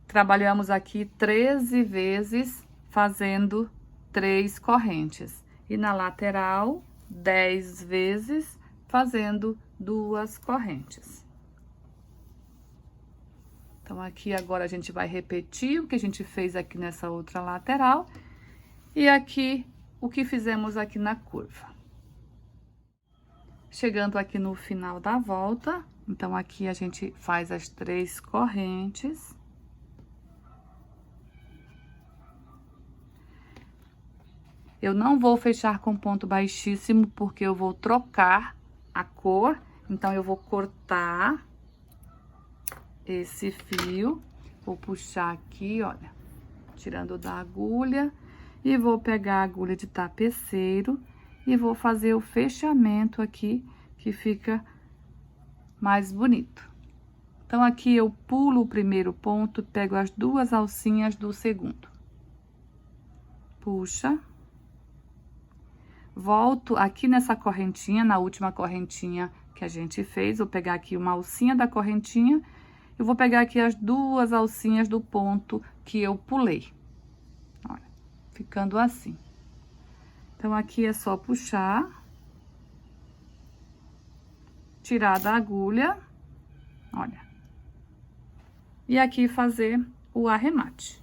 S1: Trabalhamos aqui 13 vezes fazendo 3 correntes. E na lateral, 10 vezes fazendo 2 correntes. Então, aqui agora a gente vai repetir o que a gente fez aqui nessa outra lateral. E aqui, o que fizemos aqui na curva. Chegando aqui no final da volta, então, aqui a gente faz as 3 correntes. Eu não vou fechar com ponto baixíssimo, porque eu vou trocar a cor. Então, eu vou cortar esse fio, vou puxar aqui, olha, tirando da agulha, e vou pegar a agulha de tapeceiro e vou fazer o fechamento aqui, que fica mais bonito. Então, aqui eu pulo o primeiro ponto, pego as 2 alcinhas do segundo. Puxa. Volto aqui nessa correntinha, na última correntinha que a gente fez, vou pegar aqui uma alcinha da correntinha, eu vou pegar aqui as 2 alcinhas do ponto que eu pulei. Olha, ficando assim. Então, aqui é só puxar, tirar da agulha, olha, e aqui fazer o arremate.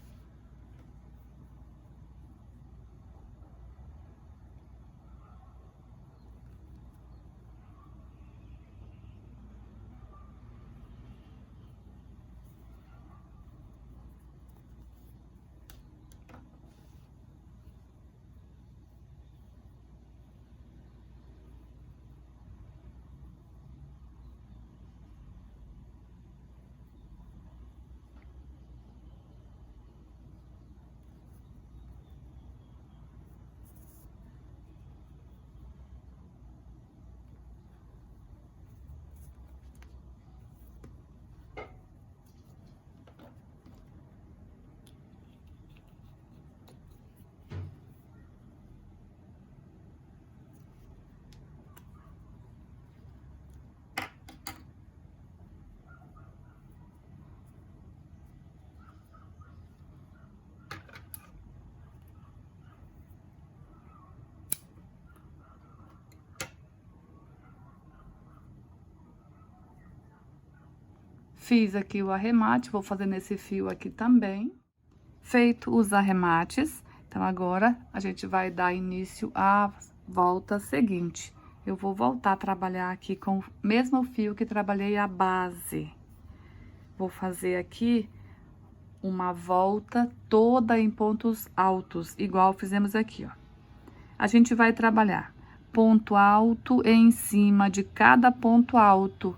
S1: Fiz aqui o arremate, vou fazer nesse fio aqui também. Feito os arremates, então agora a gente vai dar início à volta seguinte. Eu vou voltar a trabalhar aqui com o mesmo fio que trabalhei a base. Vou fazer aqui uma volta toda em pontos altos, igual fizemos aqui, ó. A gente vai trabalhar ponto alto em cima de cada ponto alto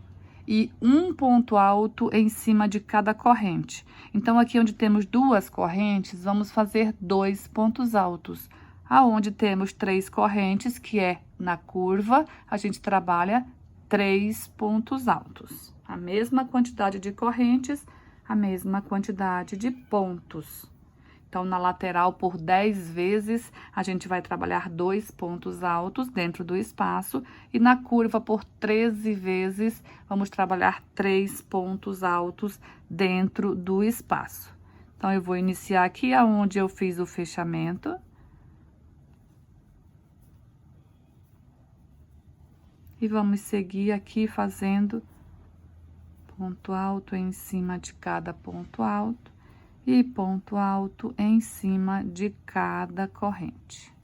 S1: e um ponto alto em cima de cada corrente. Então, aqui onde temos 2 correntes, vamos fazer 2 pontos altos. Aonde temos 3 correntes, que é na curva, a gente trabalha 3 pontos altos. A mesma quantidade de correntes, a mesma quantidade de pontos. Então, na lateral, por 10 vezes, a gente vai trabalhar 2 pontos altos dentro do espaço. E na curva, por 13 vezes, vamos trabalhar 3 pontos altos dentro do espaço. Então, eu vou iniciar aqui aonde eu fiz o fechamento. E vamos seguir aqui fazendo ponto alto em cima de cada ponto alto. E ponto alto em cima de cada corrente.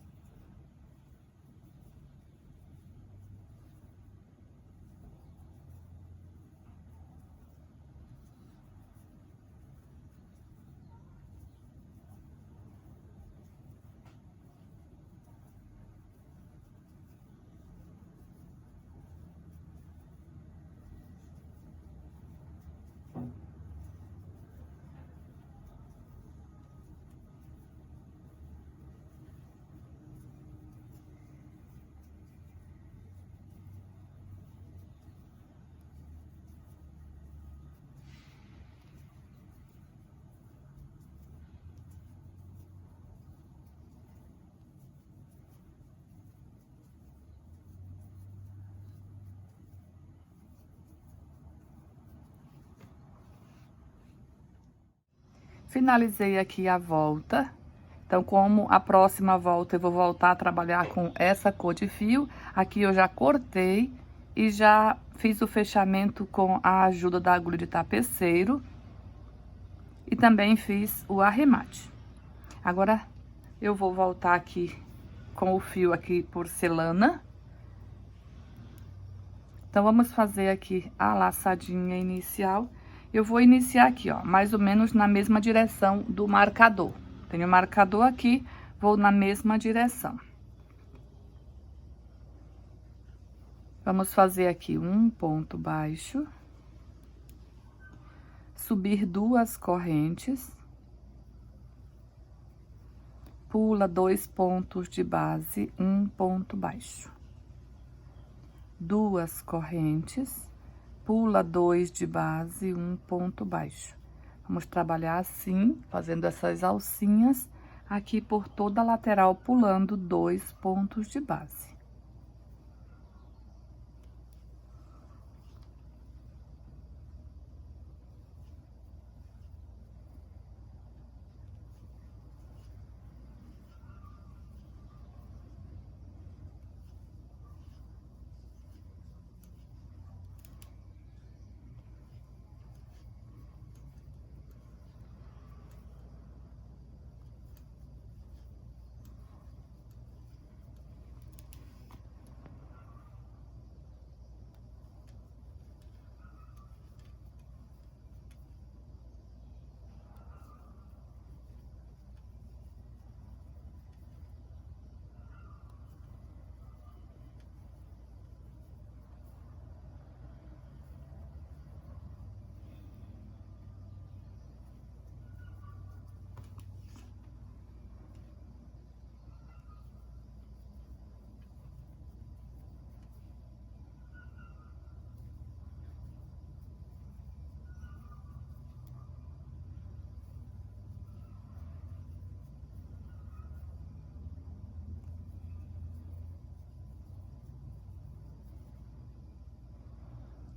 S1: Finalizei aqui a volta. Então, como a próxima volta eu vou voltar a trabalhar com essa cor de fio, aqui eu já cortei e já fiz o fechamento com a ajuda da agulha de tapeceiro. E também fiz o arremate. Agora, eu vou voltar aqui com o fio aqui porcelana. Então, vamos fazer aqui a laçadinha inicial. Eu vou iniciar aqui, ó, mais ou menos na mesma direção do marcador. Tenho o marcador aqui, vou na mesma direção. Vamos fazer aqui um ponto baixo. Subir 2 correntes. Pula 2 pontos de base, um ponto baixo. 2 correntes, pula 2 de base, um ponto baixo. Vamos trabalhar assim, fazendo essas alcinhas aqui por toda a lateral, pulando 2 pontos de base.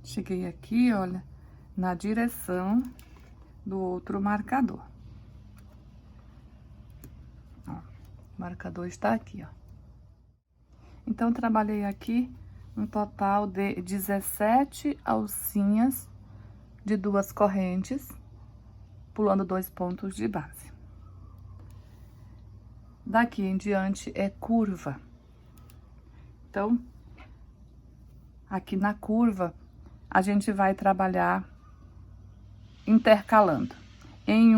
S1: Cheguei aqui, olha, na direção do outro marcador. Ó, o marcador está aqui, ó. Então, trabalhei aqui um total de 17 alcinhas de 2 correntes, pulando 2 pontos de base. Daqui em diante é curva. Então, aqui na curva, a gente vai trabalhar intercalando. Em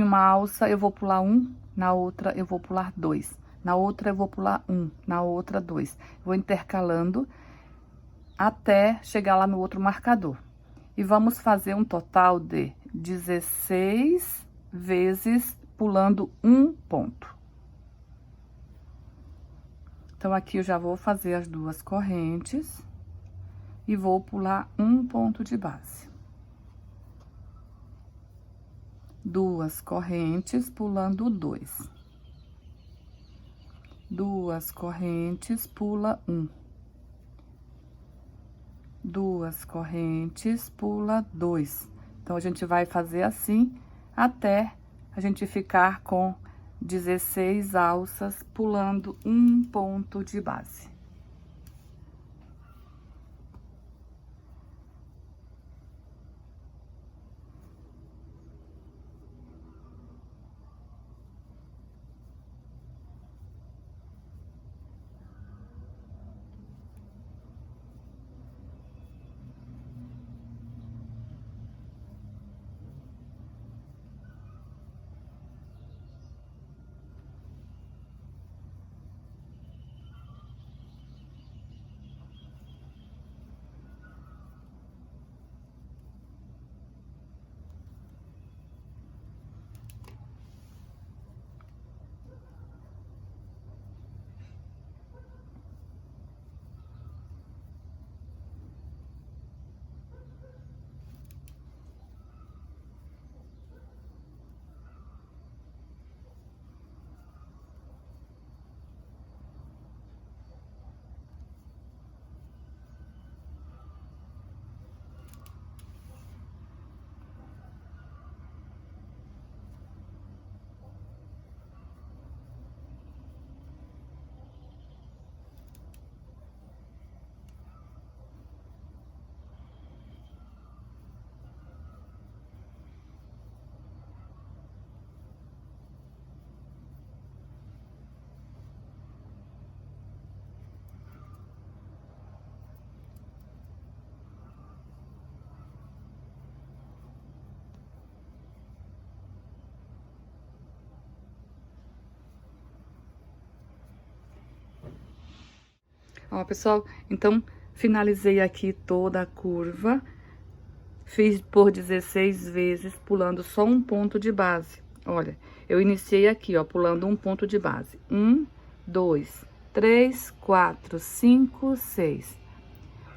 S1: uma alça eu vou pular 1, na outra eu vou pular 2, na outra eu vou pular 1, na outra 2. Vou intercalando até chegar lá no outro marcador. E vamos fazer um total de 16 vezes pulando um ponto. Então, aqui eu já vou fazer as 2 correntes e vou pular um ponto de base. 2 correntes, pulando 2. 2 correntes, pula 1. 2 correntes, pula 2. Então, a gente vai fazer assim até a gente ficar com 16 alças, pulando um ponto de base. Ó, pessoal, então finalizei aqui toda a curva, fiz por 16 vezes, pulando só um ponto de base. Olha, eu iniciei aqui, ó, pulando um ponto de base. 1, 2, 3, 4, 5, 6,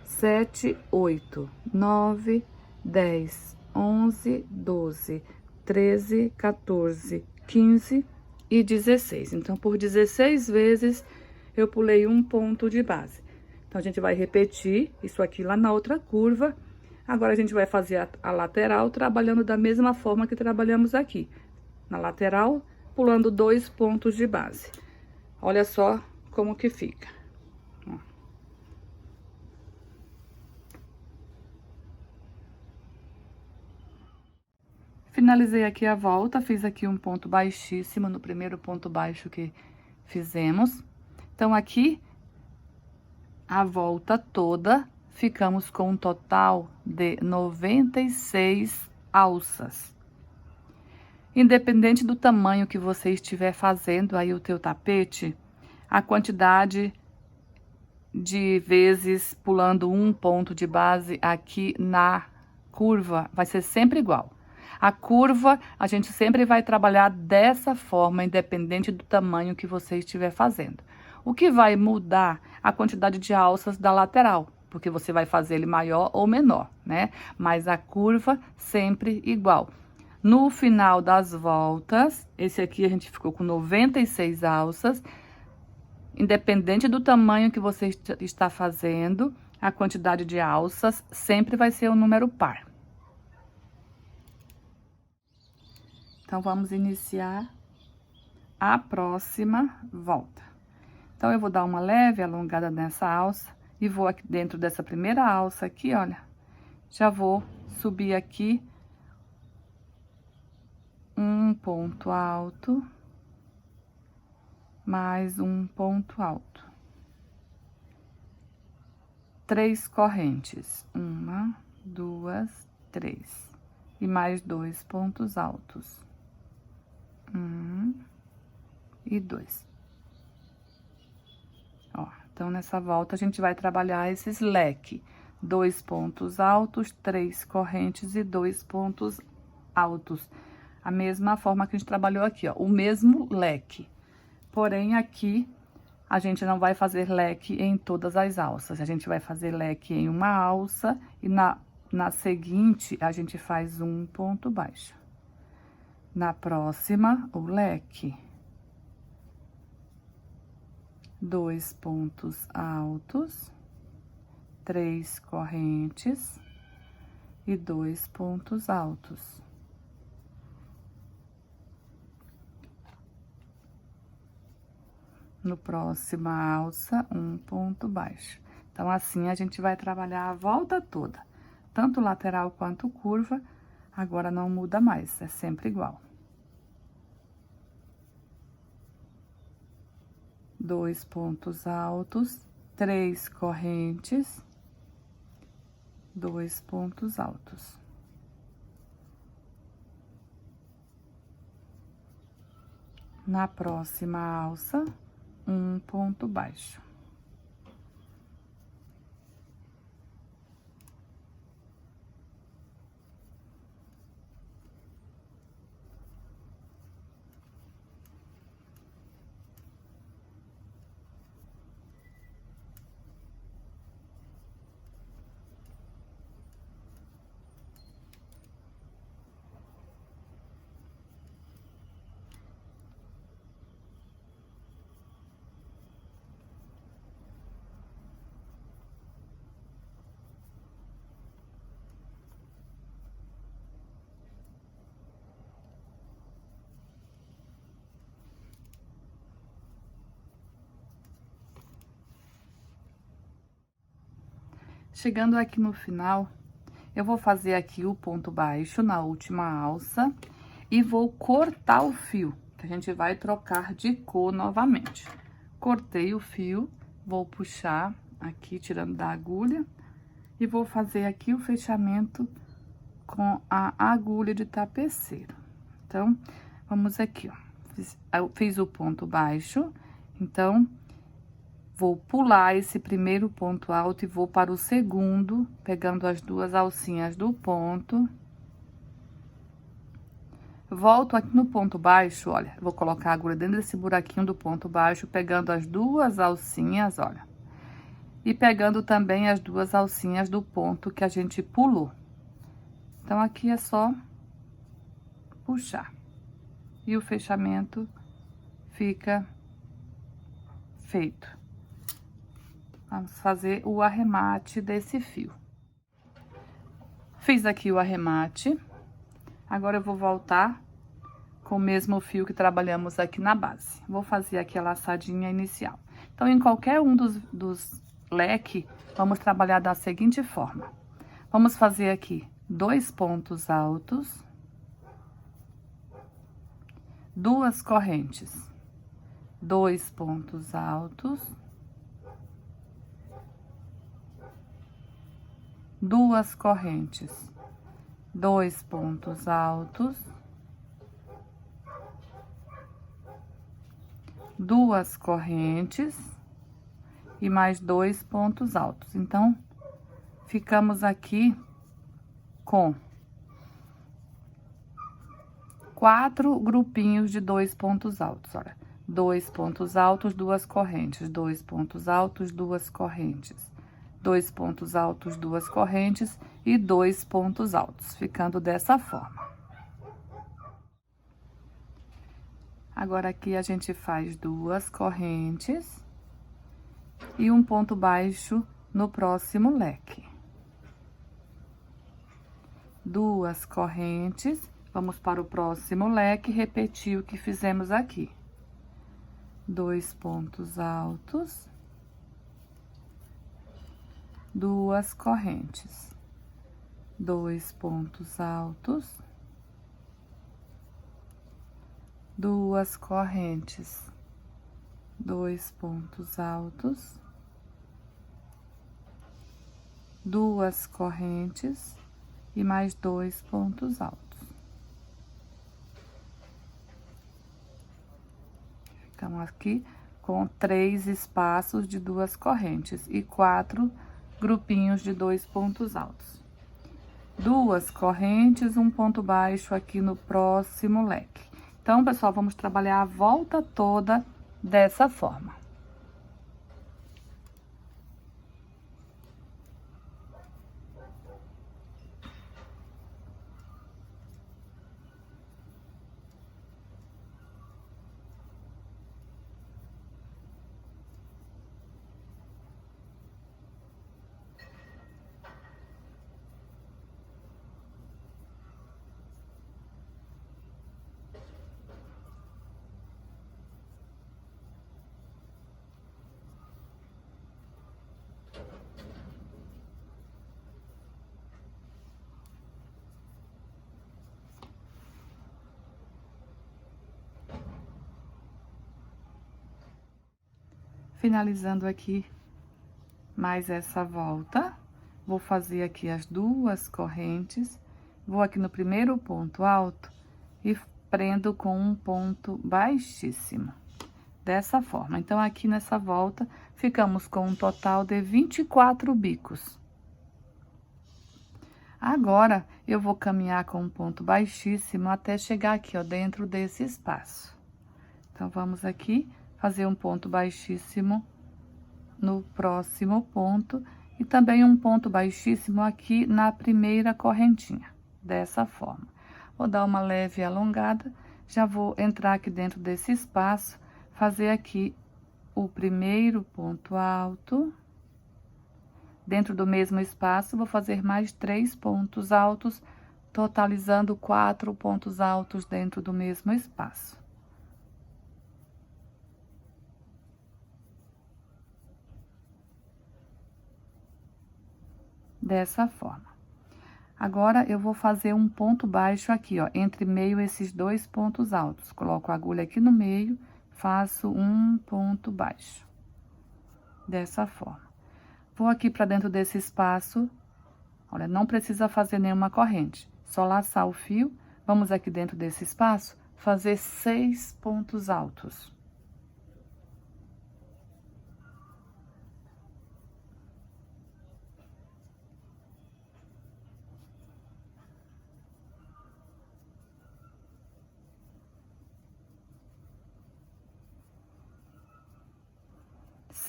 S1: 7, 8, 9, 10, 11, 12, 13, 14, 15 e 16. Então, por 16 vezes, eu pulei um ponto de base. Então, a gente vai repetir isso aqui lá na outra curva. Agora, a gente vai fazer a lateral, trabalhando da mesma forma que trabalhamos aqui. Na lateral, pulando 2 pontos de base. Olha só como que fica. Ó. Finalizei aqui a volta, fiz aqui um ponto baixíssimo no primeiro ponto baixo que fizemos. Então, aqui, a volta toda, ficamos com um total de 96 alças. Independente do tamanho que você estiver fazendo aí o teu tapete, a quantidade de vezes pulando um ponto de base aqui na curva vai ser sempre igual. A curva, a gente sempre vai trabalhar dessa forma, independente do tamanho que você estiver fazendo. O que vai mudar a quantidade de alças da lateral, porque você vai fazer ele maior ou menor, né? Mas a curva sempre igual. No final das voltas, esse aqui a gente ficou com 96 alças. Independente do tamanho que você está fazendo, a quantidade de alças sempre vai ser um número par. Então, vamos iniciar a próxima volta. Então, eu vou dar uma leve alongada nessa alça e vou aqui dentro dessa primeira alça aqui, olha. Já vou subir aqui um ponto alto, mais um ponto alto. 3 correntes, 1, 2, 3, e mais 2 pontos altos, 1 e 2. Ó, então, nessa volta, a gente vai trabalhar esses leque, 2 pontos altos, 3 correntes e 2 pontos altos. A mesma forma que a gente trabalhou aqui, ó, o mesmo leque. Porém, aqui, a gente não vai fazer leque em todas as alças. A gente vai fazer leque em uma alça e na seguinte, a gente faz um ponto baixo. Na próxima, o leque. 2 pontos altos, 3 correntes e 2 pontos altos. No próximo alça, um ponto baixo. Então, assim, a gente vai trabalhar a volta toda, tanto lateral quanto curva. Agora, não muda mais, é sempre igual. 2 pontos altos, 3 correntes, 2 pontos altos. Na próxima alça, um ponto baixo. Chegando aqui no final, eu vou fazer aqui o ponto baixo na última alça e vou cortar o fio, que a gente vai trocar de cor novamente. Cortei o fio, vou puxar aqui, tirando da agulha, e vou fazer aqui o fechamento com a agulha de tapeceiro. Então, vamos aqui, ó. Eu fiz o ponto baixo, então, vou pular esse primeiro ponto alto e vou para o segundo, pegando as duas alcinhas do ponto. Volto aqui no ponto baixo, olha, vou colocar a agulha dentro desse buraquinho do ponto baixo, pegando as duas alcinhas, olha. E pegando também as duas alcinhas do ponto que a gente pulou. Então, aqui é só puxar. E o fechamento fica feito. Vamos fazer o arremate desse fio. Fiz aqui o arremate. Agora, eu vou voltar com o mesmo fio que trabalhamos aqui na base. Vou fazer aqui a laçadinha inicial. Então, em qualquer um dos leques, vamos trabalhar da seguinte forma. Vamos fazer aqui 2 pontos altos, 2 correntes, 2 pontos altos, 2 correntes, 2 pontos altos, 2 correntes e mais 2 pontos altos. Então, ficamos aqui com 4 grupinhos de 2 pontos altos, olha. 2 pontos altos, 2 correntes, 2 pontos altos, 2 correntes, 2 pontos altos, 2 correntes e 2 pontos altos, ficando dessa forma. Agora, aqui a gente faz 2 correntes e um ponto baixo no próximo leque. 2 correntes, vamos para o próximo leque, repetir o que fizemos aqui. 2 pontos altos, 2 correntes, 2 pontos altos, 2 correntes, 2 pontos altos, 2 correntes e mais 2 pontos altos. Ficamos aqui com 3 espaços de 2 correntes e 4 grupinhos de 2 pontos altos. 2 correntes, um ponto baixo aqui no próximo leque. Então, pessoal, vamos trabalhar a volta toda dessa forma. Finalizando aqui mais essa volta, vou fazer aqui as 2 correntes, vou aqui no primeiro ponto alto e prendo com um ponto baixíssimo, dessa forma. Então, aqui nessa volta, ficamos com um total de 24 bicos. Agora, eu vou caminhar com um ponto baixíssimo até chegar aqui, ó, dentro desse espaço. Então, vamos aqui fazer um ponto baixíssimo no próximo ponto e também um ponto baixíssimo aqui na primeira correntinha, dessa forma. Vou dar uma leve alongada, já vou entrar aqui dentro desse espaço, fazer aqui o primeiro ponto alto. Dentro do mesmo espaço, vou fazer mais 3 pontos altos, totalizando 4 pontos altos dentro do mesmo espaço. Dessa forma. Agora, eu vou fazer um ponto baixo aqui, ó, entre meio esses 2 pontos altos. Coloco a agulha aqui no meio, faço um ponto baixo. Dessa forma. Vou aqui para dentro desse espaço, olha, não precisa fazer nenhuma corrente, só laçar o fio. Vamos aqui dentro desse espaço, fazer 6 pontos altos.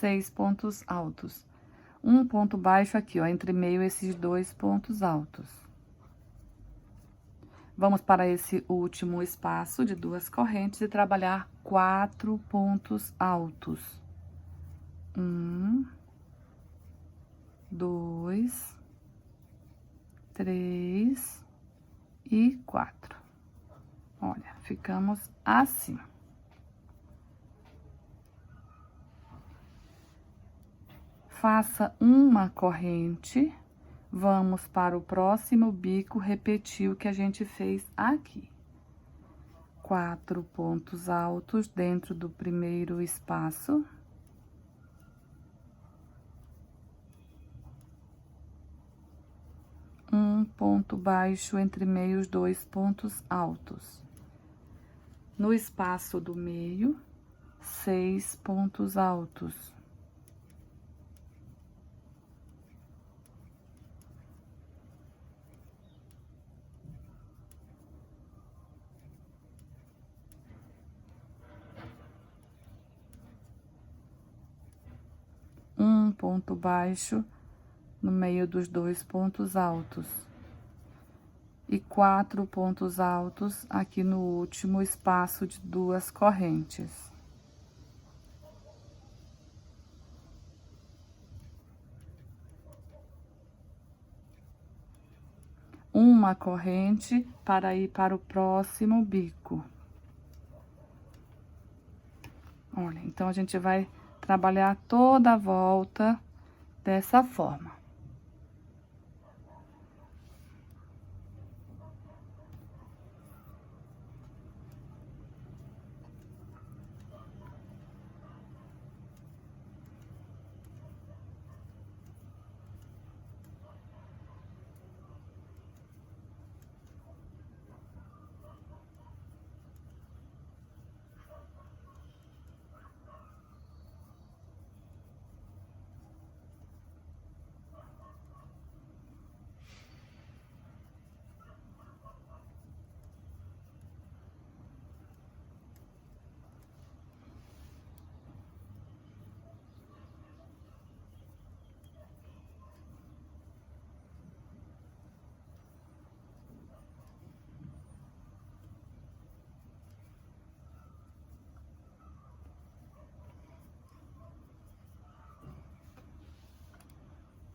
S1: 6 pontos altos. Um ponto baixo aqui, ó, entre meio esses 2 pontos altos. Vamos para esse último espaço de 2 correntes e trabalhar 4 pontos altos. 1, 2, 3 e 4. Olha, ficamos assim. Faça uma corrente, vamos para o próximo bico, repetir o que a gente fez aqui. 4 pontos altos dentro do primeiro espaço. Um ponto baixo entre meio os 2 pontos altos. No espaço do meio, 6 pontos altos. Um ponto baixo no meio dos 2 pontos altos. E 4 pontos altos aqui no último espaço de 2 correntes. Uma corrente para ir para o próximo bico. Olha, então a gente vai trabalhar toda a volta dessa forma.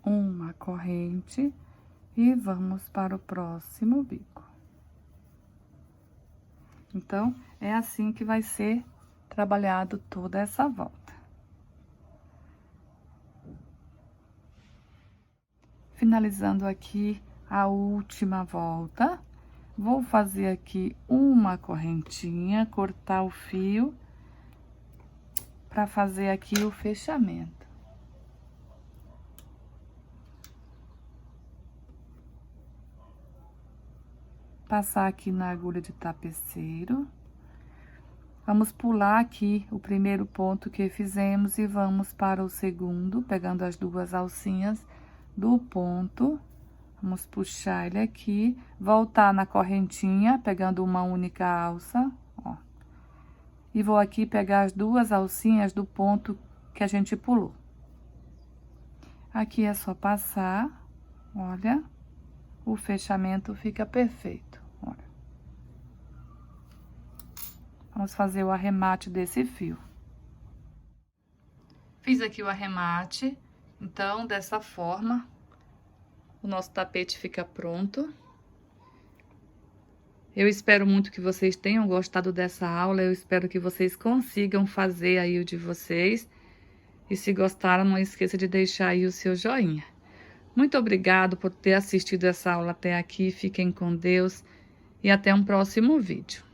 S1: Uma corrente e vamos para o próximo bico. Então, é assim que vai ser trabalhado toda essa volta. Finalizando aqui a última volta, vou fazer aqui uma correntinha, cortar o fio para fazer aqui o fechamento. Passar aqui na agulha de tapeceiro. Vamos pular aqui o primeiro ponto que fizemos e vamos para o segundo, pegando as 2 alcinhas do ponto. Vamos puxar ele aqui, voltar na correntinha, pegando uma única alça, ó. E vou aqui pegar as 2 alcinhas do ponto que a gente pulou. Aqui é só passar, olha, o fechamento fica perfeito, olha. Vamos fazer o arremate desse fio. Fiz aqui o arremate, então, dessa forma, o nosso tapete fica pronto. Eu espero muito que vocês tenham gostado dessa aula, eu espero que vocês consigam fazer aí o de vocês. E se gostaram, não esqueça de deixar aí o seu joinha. Muito obrigado por ter assistido essa aula até aqui, fiquem com Deus e até um próximo vídeo.